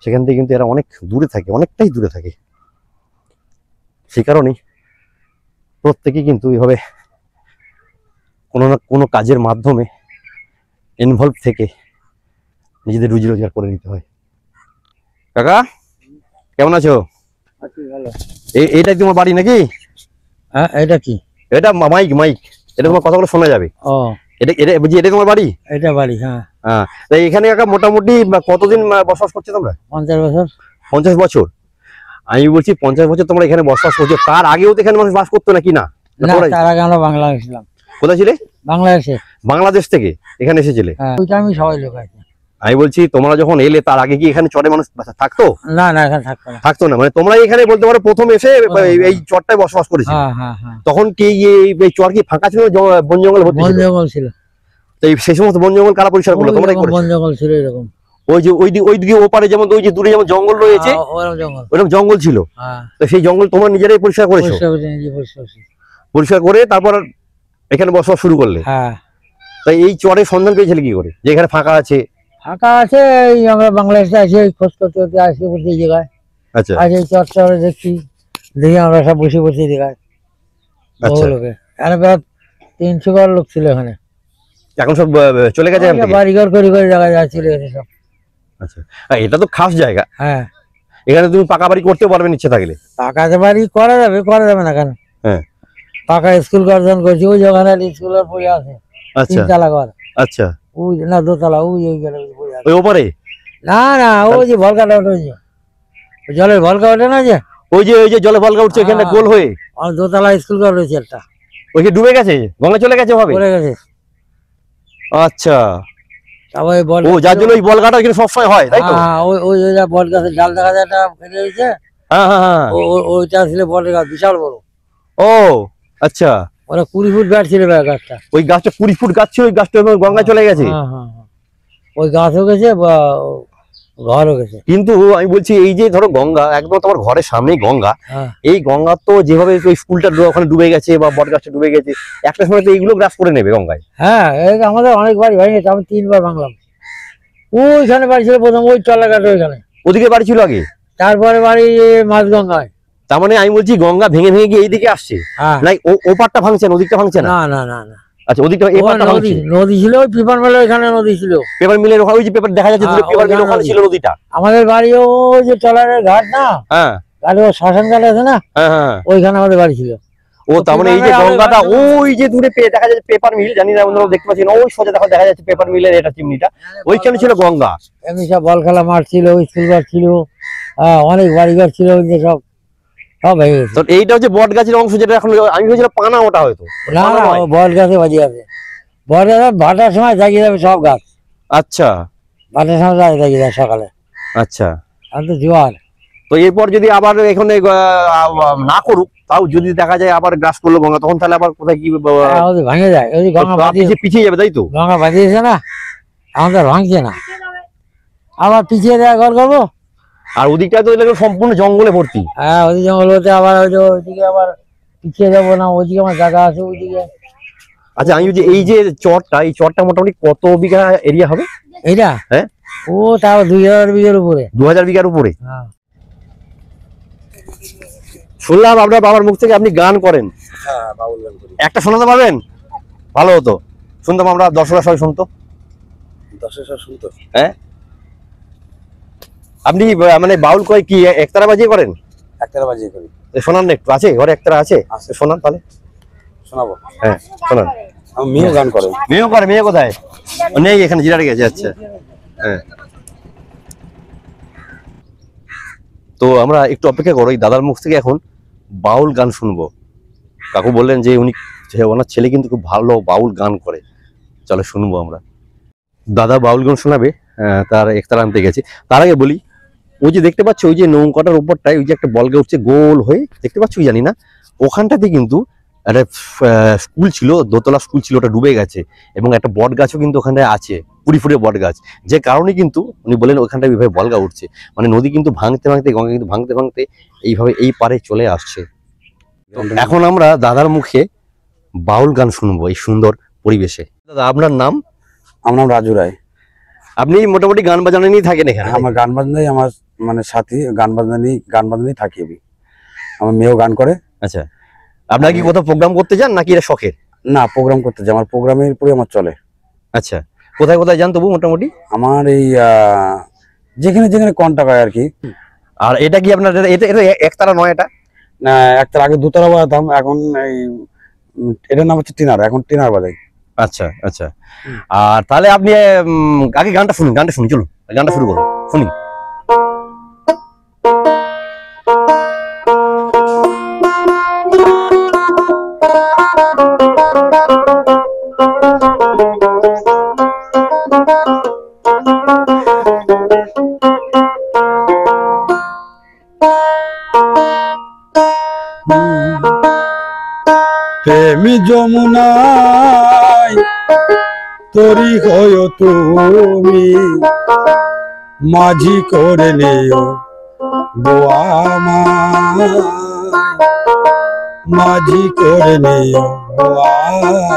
Speaker 2: সেখান থেকে কিন্তু এরা অনেক দূরে থাকে, অনেকটাই দূরে থাকে। সেই কারণেই প্রত্যেকেই কিন্তু এভাবে কোনো না কোনো কাজের মাধ্যমে ইনভলভ থেকে নিজেদের রুজি রোজগার করে নিতে হয়। কাকা কেমন আছো? এইটাই তোমার বাড়ি নাকি?
Speaker 9: হ্যাঁ, এটা কি?
Speaker 2: এটা মাইক, এটা তোমার কথাগুলো শোনা যাবে।
Speaker 9: ও,
Speaker 2: এটা তোমার বাড়ি?
Speaker 9: এটা বাড়ি, হ্যাঁ।
Speaker 2: হ্যাঁ, এখানে কাকা মোটামুটি কতদিন বসবাস করছো তোমরা?
Speaker 9: 50 বছর।
Speaker 2: 50 বছর? আমি বলছি 50 বছর তোমরা এখানে বসবাস করছো, তার আগেও তো এখানে মানুষ বাস করতো নাকি? না,
Speaker 9: তার আগে আমরা বাংলাদেশে ছিলাম।
Speaker 2: কোথায় ছিলে?
Speaker 9: বাংলাদেশে।
Speaker 2: বাংলাদেশ থেকে এখানে এসেছিলে?
Speaker 9: ওইটা আমি সবাই লোক আছে।
Speaker 2: আমি বলছি তোমরা যখন এলে তার আগে কি এখানে চরে মানুষ থাকতো?
Speaker 9: না না, এখানে
Speaker 2: থাকতো না। মানে তোমরা এখানে বলতে পারো প্রথম এসে এই চরটায় বসবাস করেছিলে। তখন কি এই চর কি ফাঁকা ছিল? বন জঙ্গল ভর্তি ছিল?
Speaker 9: বন জঙ্গল ছিল।
Speaker 2: তো এই সেই সমস্ত বন জঙ্গল কারা পরিষ্কার করলো? তোমরাই করেছো?
Speaker 9: বন জঙ্গল ছিল এরকম।
Speaker 2: ওই যে ওইদিকে ওপারে যেমন ওই যে দূরে যেমন জঙ্গল রয়েছে, ওরকম জঙ্গল ছিল। তো সেই জঙ্গল তোমরা নিজেরাই পরিষ্কার করেছো? পরিষ্কার করে তারপর এখানে বসবাস শুরু করলে?
Speaker 9: হ্যাঁ।
Speaker 2: তাই এই চরের সন্ধান পেয়েছিলে কি করে যে এখানে ফাঁকা আছে?
Speaker 9: ফাঁকা আছে, এই আমরা বাংলাদেশে আছি, খোঁজ করতে করতে আসি বলতে এই জায়গায়।
Speaker 2: আচ্ছা
Speaker 9: আজ এই চরে দেখি, দেখি আমরা সব বসে বসে দেখায়।
Speaker 2: আচ্ছা।
Speaker 9: লোকে এখানে প্রায় 300 ঘর লোক ছিল এখানে।
Speaker 2: এখন সব চলে গেছে?
Speaker 9: বাড়িঘর করে করে জায়গায় চলে গেছে সব।
Speaker 2: আচ্ছা, এটা তো খাস জায়গা।
Speaker 9: হ্যাঁ,
Speaker 2: এখানে তুমি পাকা বাড়ি করতে পারবে ইচ্ছে থাকলে?
Speaker 9: পাকাতে বাড়ি করা যাবে না কেন?
Speaker 2: হ্যাঁ,
Speaker 9: পাকা স্কুল গঠন করছি, ওই ওখানে স্কুলের পড়ে আছে।
Speaker 2: আচ্ছা,
Speaker 9: 3 তলা ঘর।
Speaker 2: আচ্ছা,
Speaker 9: ওই না 2 তলা, ওই গেলে
Speaker 2: ওই ওপারে?
Speaker 9: না না, ওই যে ভলকাটা ওঠে, জলের ভলকা ওঠে না, যে
Speaker 2: ওই যে জলে ভলকা উঠছে ওখানে গোল হয়ে
Speaker 9: 2 তলা স্কুল ঘর রয়েছে একটা।
Speaker 2: ওইকে ডুবে গেছে, গঙ্গা চলে গেছে ওভাবে?
Speaker 9: পড়ে গেছে।
Speaker 2: আচ্ছা,
Speaker 9: তারপরে
Speaker 2: ও যার জন্য ওই বলগাটা এখানে সবসময় হয়, তাই তো?
Speaker 9: হ্যাঁ, ওই বট গাছের ডাল দেখা যায়, একটা ফেলে দিয়েছে।
Speaker 2: হ্যাঁ হ্যাঁ হ্যাঁ,
Speaker 9: ওইটা ছিল বটের গাছ, বিশাল বড়।
Speaker 2: ও আচ্ছা,
Speaker 9: ওরা 20 ফুট গাছ ছিল গাছটা।
Speaker 2: ওই গাছটা 20 ফুট গাছ ছিল, ওই গাছটা গঙ্গা চলে গেছে?
Speaker 9: হ্যাঁ হ্যাঁ, ওই গাছও গেছে, ঘরও গেছে।
Speaker 2: কিন্তু আমি বলছি এই যে ধরো গঙ্গা একদম তোমার ঘরের সামনেই গঙ্গা,
Speaker 9: হ্যাঁ।
Speaker 2: এই গঙ্গা তো যেভাবে ওই স্কুলটা ওখানে ডুবে গেছে বা বট গাছটা ডুবে গেছে, একটা সময় তো এইগুলো গ্রাস করে নেবে গঙ্গায়।
Speaker 9: হ্যাঁ, আমাদের অনেক বাড়ি ভেঙেছে, আমি 3 বার ভাঙলাম। ওইখানে বাড়ি ছিল প্রথম, ওই টলাঘাট ওইখানে।
Speaker 2: ওদিকে বাড়ি ছিল আগে?
Speaker 9: তারপরে বাড়ি মাঝগঙ্গায়।
Speaker 2: তার মানে আমি বলছি গঙ্গা ভেঙে ভেঙে গিয়ে এইদিকে আসছে,
Speaker 9: হ্যাঁ।
Speaker 2: নাই ওপারটা ভাঙছে না, ওদিকটা ভাঙছে না?
Speaker 9: না না না না,
Speaker 2: আচ্ছা, ওদিকটা এপারটা ভাঙছে।
Speaker 9: নদী ছিল, ওই পেপার মিলের ওইখানে নদী ছিল।
Speaker 2: পেপার মিলের ওখানে ওই যে পেপার দেখা যাচ্ছে, পেপার মিলের ওখানে ছিল নদীটা।
Speaker 9: আমাদের বাড়িও ওই যে টলারের ঘাট না,
Speaker 2: হ্যাঁ,
Speaker 9: ঘাটে ও শ্মশান ঘাট আছে না,
Speaker 2: হ্যাঁ হ্যাঁ,
Speaker 9: ওইখানে আমাদের বাড়ি ছিল।
Speaker 2: ও তার মানে এই যে গঙ্গাটা ওই যে দূরে দেখা যাচ্ছে পেপার মিল, জানি না আপনারা দেখতে পাচ্ছেন, ওই সোজা দেখা যাচ্ছে পেপার মিলের এটা চিমনিটা, ওইখানে ছিল গঙ্গা।
Speaker 9: এমনি সব বল খেলা মাঠ ছিল, স্কুল ঘর ছিল, অনেক বাড়িঘর ছিল, ওই যে সব ভেঙে গেছে।
Speaker 2: তো এইটা হচ্ছে বট গাছের অংশ, যেটা এখন আমি ভেবেছিলাম পানা, ওটা হয়তো
Speaker 9: না না, বট গাছে বাজি আছে। বট গাছ ভাটার সময় জাগিয়ে যাবে সব গাছ।
Speaker 2: আচ্ছা,
Speaker 9: ভাটার সময় জাগিয়ে যায় সকালে।
Speaker 2: আচ্ছা,
Speaker 9: আর তো জোয়ার।
Speaker 2: তো এরপর যদি আবার এখানে না করুক, তাও যদি দেখা যায় আবার গ্রাস করলো গঙ্গা, তখন তাহলে আবার কোথায় কি
Speaker 9: ভাঙে যায়, ওই গঙ্গা
Speaker 2: পিছিয়ে যাবে, তাই তো?
Speaker 9: গঙ্গা বাঁধিয়েছে না, আমাদের ভাঙছে না, আবার পিছিয়ে দেওয়া ঘর করবো।
Speaker 2: আর ওদিকটা তো সম্পূর্ণ জঙ্গলে ভর্তি।
Speaker 9: হ্যাঁ, ওই জঙ্গল হতে আবার ওইদিকে আবার পিছিয়ে যাবো না, ওইদিকে আমার জায়গা আছে ওইদিকে।
Speaker 2: আচ্ছা, আমি বলছি এই যে চরটা, এই চরটা মোটামুটি কত বিঘা এরিয়া হবে?
Speaker 9: এইটা?
Speaker 2: হ্যাঁ,
Speaker 9: ও তাও 2000 বিঘার উপরে।
Speaker 2: 2000 বিঘার উপরে?
Speaker 9: হ্যাঁ।
Speaker 2: শুনলাম আপনার বাবার মুখ থেকে আপনি গান করেন।
Speaker 8: হ্যাঁ, বাউল গান করি।
Speaker 2: একটা শোনাতে পারবেন? ভালো হতো, শুনতাম আমরা, দর্শকরা সবাই শুনতো।
Speaker 8: দর্শকরা শুনতো?
Speaker 2: হ্যাঁ, আপনি মানে বাউল কয় কি একতারা বাজিয়ে করেন?
Speaker 8: একতারা বাজিয়ে করি।
Speaker 2: শোনান না একটু, আছে ঘরে একতারা আছে? শোনান তাহলে।
Speaker 8: শোনাবো?
Speaker 2: হ্যাঁ শোনান।
Speaker 8: আমার মেয়েও গান করে।
Speaker 2: মেয়েও করে? মেয়ে কোথায়? নেই, এখানে জিরাটে গেছে। আচ্ছা, হ্যাঁ। তো আমরা একটু অপেক্ষা করো, এই দাদার মুখ থেকে এখন বাউল গান শুনবো। কাকু বললেন যে ওনার ছেলে কিন্তু খুব ভালো বাউল গান করে, চলো শুনবো আমরা। দাদা বাউল গান শোনাবে, তার একতারা আনতে গেছে। তার আগে বলি, ওই যে দেখতে পাচ্ছ, ওই যে নৌকাটার উপরটায় ওই যে একটা বলগা উঠছে গোল হয়ে, দেখতে পাচ্ছ জানি না, ওখানটাতে কিন্তু একটা স্কুল ছিল, দোতলা স্কুল ছিল, ওটা ডুবে গেছে। এবং একটা বট গাছও কিন্তু ওখানে আছে, 20 ফুটের বট গাছ, যে কারণে কিন্তু উনি বলেন ওখানটায় এইভাবে বলগা উঠছে। মানে নদী কিন্তু ভাঙতে ভাঙতে, গঙ্গা কিন্তু ভাঙতে ভাঙতে এইভাবে এই পারে চলে আসছে। এখন আমরা দাদার মুখে বাউল গান শুনবো এই সুন্দর পরিবেশে। দাদা, আপনার নাম?
Speaker 8: আমার নাম রাজু রায়।
Speaker 2: আপনি মোটামুটি গান বাজানো নিয়ে থাকেন এখানে?
Speaker 8: আমার গান বাজনাই আমার মানে সাথী, গান বাজনাই থাকি আমি। আমার মেয়েও গান করে।
Speaker 2: আচ্ছা, আপনার কি কোথাও প্রোগ্রাম করতে যান নাকি এটা শখের?
Speaker 8: না, প্রোগ্রাম করতে যাই, আমার প্রোগ্রামের উপরে আমার চলে।
Speaker 2: আচ্ছা, কোথায় কোথায় যান তবু মোটামুটি?
Speaker 8: আমার এই যেখানে যেখানে কন্টাক্ট হয় আর কি।
Speaker 2: আর এটা কি আপনার এটা একতারা নয়? এটা
Speaker 8: না, একটার আগে দুতলা বাজাতাম, এখন এই এটার নাম হচ্ছে টিনার, এখন টিনার বাজাই।
Speaker 2: আচ্ছা আচ্ছা। আর তাহলে আপনি আগে গানটা শুনুন, চলুন গানটা শুরু করুন, শুনি।
Speaker 1: প্রেমী যমুনায়
Speaker 8: তরি হয়ো তুমি মাঝি করে নিও গো আমায়, মাঝি করে নিও গো আমায়।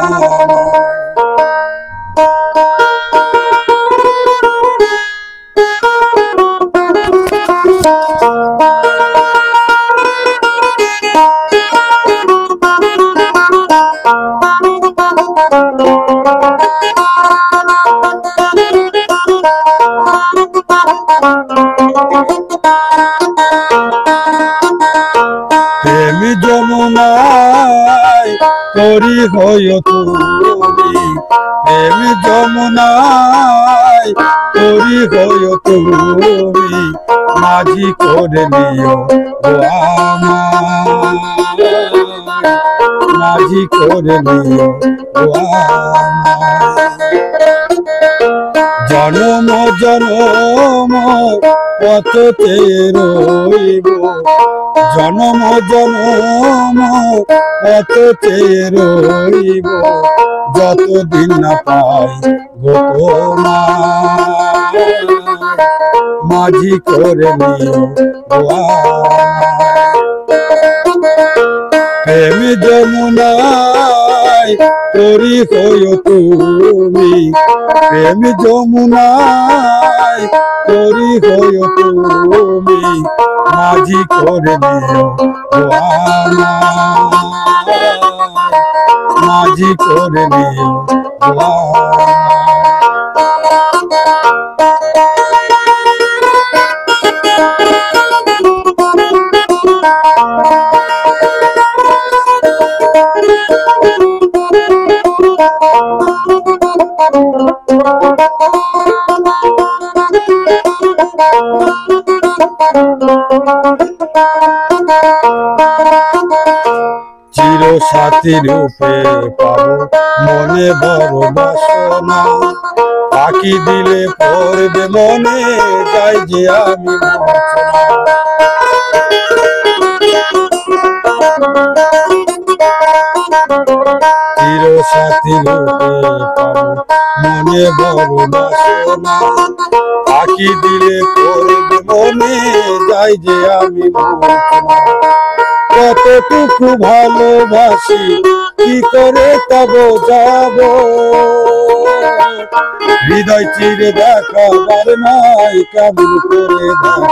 Speaker 8: প্রেম যমুনায় তরি হয়ো তুমি, প্রেম যমুনায় তরি হয়ো তুমি মাঝি করে নিও গো আমায়, মাঝি করে নিও গো আমায়। জনম জনম পথ চেয়ে রইব, জনম জনম পথ চেয়ে রইব যতদিন না পাই গো তোমায়, মাঝি করে নিও গো আমায়। প্রেম যমুনায় তরি হয়ো তুমি, প্রেম যমুনায় তরি হয়ো তুমি মাঝি করে নিও গো আমায়, মাঝি করে নিও গো আমায়। চির সাথী রূপে পাবো মনে বড় বাসনা, পাখি দিলে পড়বে মনে যাই যে আমি মরছনা। চির সাথী রূপে পাবো মনে বড় বাসনা, পাখি দিলে পড়বে মনে যাই যে আমি মরছনা। কতটুকু ভালোবাসি কি করে তব যাব, হৃদয় চিরে দেখাবার নাই কেমন করে দেখাবো।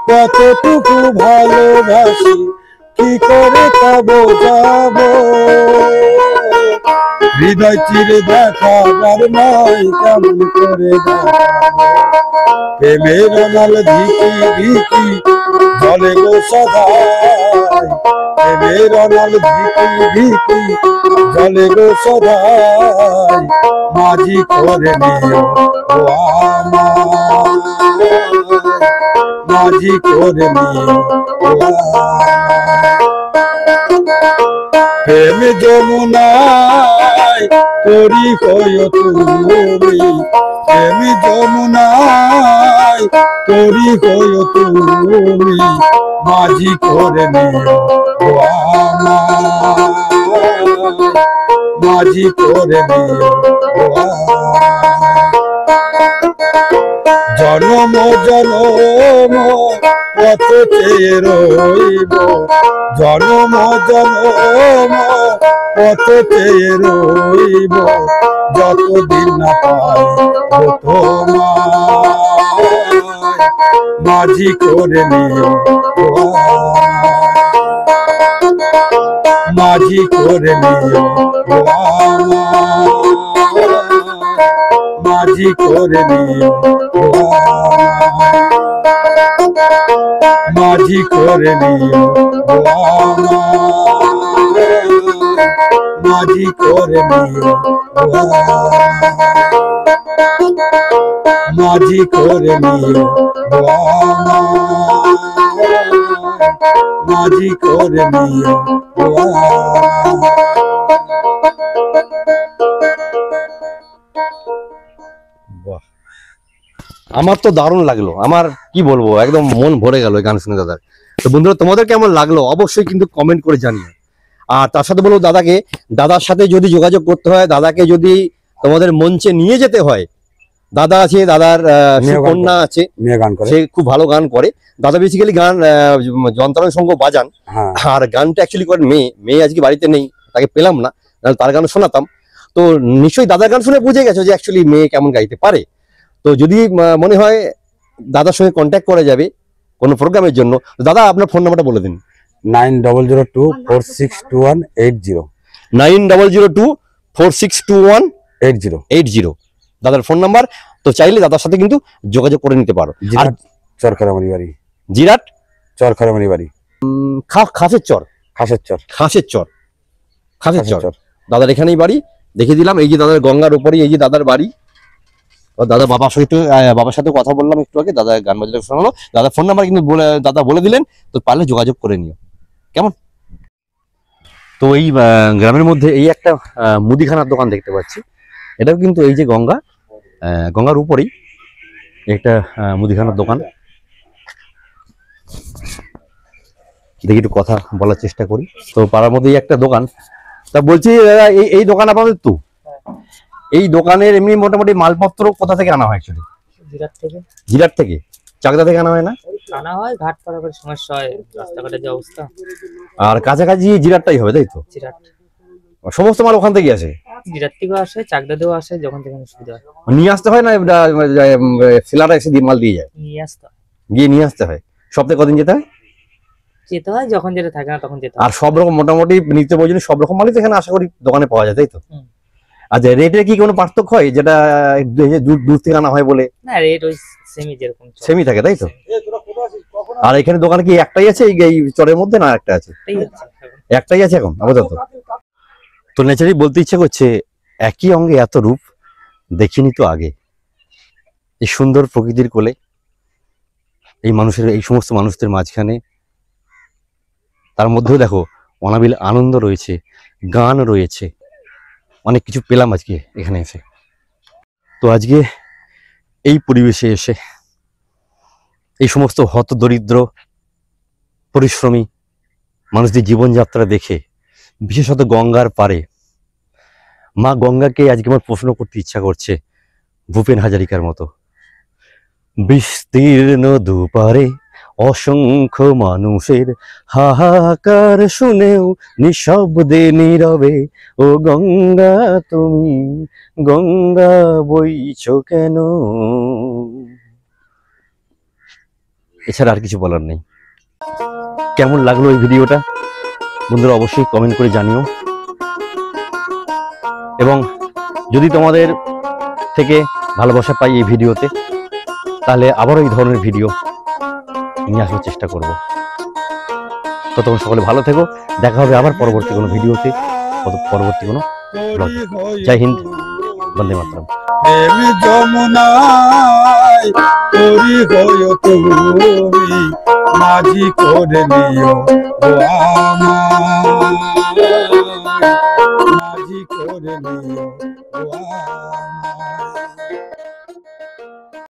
Speaker 8: কতটুকু ভালোবাসি কি করে তব যাব, হৃদয় চিরে দেখাবার নাই কেমন করে দেখাবো। প্রেমের নাল ধিকি ধিকি জলে গো সদাই, প্রেমের নাল ধিকি ধিকি জলে গো সদাই মাঝি করে নিও গো আমায়, মাঝি করে নিও গো আমায়। প্রেম যমুনায় তরি হয়ো তুমি, প্রেম যমুনায় তরি হয়ো তুমি মাঝি করে নিও গো আমায়, মাঝি করে নিও গো আমায়। জনম জনম পথ চেয়ে রইব, জনম জনম পথ চেয়ে রইব যতদিন না পাই গো তোমায়, মাঝি করে নিও গো আমায়, মাঝি করে নিও গো আমায়, মাঝি করে নিও গো আমায়, মাঝি করে নিও গো আমায়, মাঝি করে নিও গো আমায়, মাঝি করে নিও গো আমায়, মাঝি করে নিও গো আমায়।
Speaker 2: বাহ, আমার তো দারুণ লাগলো, আমার কি বলবো, একদম মন ভরে গেল এই গান শুনে দাদা। তো বন্ধুরা তোমাদের কেমন লাগলো অবশ্যই কিন্তু কমেন্ট করে জানিও। আর তার সাথে বলবো দাদার সাথে যদি যোগাযোগ করতে হয়, দাদাকে যদি তোমাদের মঞ্চে নিয়ে যেতে হয়, দাদা আছে, দাদার কন্যা আছে, সে খুব ভালো গান করে। দাদা বেসিক্যালি গান যন্ত্রাংশ সঙ্গ বাজান, আর গানটা অ্যাকচুয়ালি করেন মেয়ে আজকে বাড়িতে নেই, তাকে পেলাম না, তার গান শোনাতাম। তো নিশ্চয়ই দাদার গান শুনে বুঝে গেছো যে অ্যাকচুয়ালি মেয়ে কেমন গাইতে পারে। তো যদি মনে হয় দাদার সঙ্গে কন্ট্যাক্ট করা যাবে কোনো প্রোগ্রামের জন্য, দাদা আপনার ফোন নাম্বারটা বলে দিন।
Speaker 8: 9002462180
Speaker 2: 9002462180 দাদার ফোন নাম্বার। তো চাইলে দাদার সাথে কিন্তু যোগাযোগ করে নিতে পারো। আর
Speaker 8: চরখারামারি বাড়ি,
Speaker 2: জিরাট
Speaker 8: চরখারামারি বাড়ি,
Speaker 2: খাসের চর দাদার এখানেই বাড়ি। দেখে দিলাম, এই যে দাদার গঙ্গার উপরেই এই যে দাদার বাড়ি। দাদা বাবার সাথে কথা বললাম একটু আগে, দাদা গান বাজাতে শোনালো। দাদার ফোন নাম্বার কিন্তু দাদা বলে দিলেন, তো পারলে যোগাযোগ করে নিও, কেমন। তো এই গ্রামের মধ্যে এই একটা মুদিখানার দোকান দেখতে পাচ্ছি। এটাও কিন্তু এই যে গঙ্গার উপরেই একটা মুদিখানার দোকান। দেখি একটু কথা বলার চেষ্টা করি। তো পাড়ার মধ্যেই একটা দোকান। তা বলছি দাদা, এই দোকান আপনাদের তো, এই দোকানের এমনি মোটামুটি মালপত্র কোথা থেকে আনা হয়? অ্যাকচুয়ালি জিরাট থেকে, চাকদা থেকে আনা হয় না?
Speaker 10: আনা হয়, ঘাট পারাপারের সমস্যা হয়, রাস্তাঘাটের যে অবস্থা।
Speaker 2: আর কাছাকাছি জিরাটটাই হবে, তাই তো?
Speaker 10: জিরাট
Speaker 2: সমস্ত মাল ওখান থেকে আসে?
Speaker 10: জিরাট থেকেও আসে, চাকদাতেও আসে, যখন থেকে সুবিধা হয়।
Speaker 2: নিয়ে আসতে হয় না সেলাররা এসে মাল দিয়ে যায়? নিয়ে আসতে হয়। সপ্তাহে কদিন যেতে হয়?
Speaker 10: যখন যেটা থাকে না তখন যেতে হয়।
Speaker 2: আর সব রকম মোটামুটি নিত্য প্রয়োজনীয় সব রকম মালই এখানে আশা করি দোকানে পাওয়া যায়, তাই তো? আচ্ছা, রেটের কি কোনো পার্থক্য হয়, যেটা দূর থেকে আনা হয় বলে?
Speaker 10: না, রেট ওই
Speaker 2: সেমই থাকে, তাই তো? আর এখানে দোকানে কি একটাই আছে এই চরের মধ্যে, না একটা আছে? একটাই আছে এখন আপাতত। তো ন্যাচারালি বলতে ইচ্ছে করছে, একই অঙ্গে এত রূপ দেখিনি তো আগে। এই সুন্দর প্রকৃতির কোলে, এই সমস্ত মানুষদের মাঝখানে, তার মধ্যেও দেখো অনাবিল আনন্দ রয়েছে, গান রয়েছে, অনেক কিছু পেলাম আজকে এখানে এসে। তো আজকে এই পরিবেশে এসে এই সমস্ত হতদরিদ্র পরিশ্রমী মানুষদের জীবনযাত্রা দেখে, বিশেষত গঙ্গার পারে মা গঙ্গাকে আজকে আমার প্রশ্ন করতে ইচ্ছা করছে ভূপেন হাজারিকার মতো। বিস্তীর্ণ দুপারে অসংখ্য মানুষের হাহাকার শুনেও নিঃশব্দে নীরবে, ও গঙ্গা তুমি গঙ্গা বইছো কেন। এছাড়া আর কিছু বলার নেই। কেমন লাগলো এই ভিডিওটা বন্ধুরা অবশ্যই কমেন্ট করে জানিও। এবং যদি তোমাদের থেকে ভালোবাসা পাই এই ভিডিওতে, তাহলে আবারও এই ধরনের ভিডিও নিয়ে আসার চেষ্টা করব। ততক্ষণ সকলে ভালো থেকো, দেখা হবে আবার পরবর্তী কোনো ভিডিওতে, পরবর্তী কোনো ব্লগে। জয় হিন্দ, বন্দে মাতরম।
Speaker 1: যমুনায় তরি হয়ে তুমি মাঝি করে নিও আমার।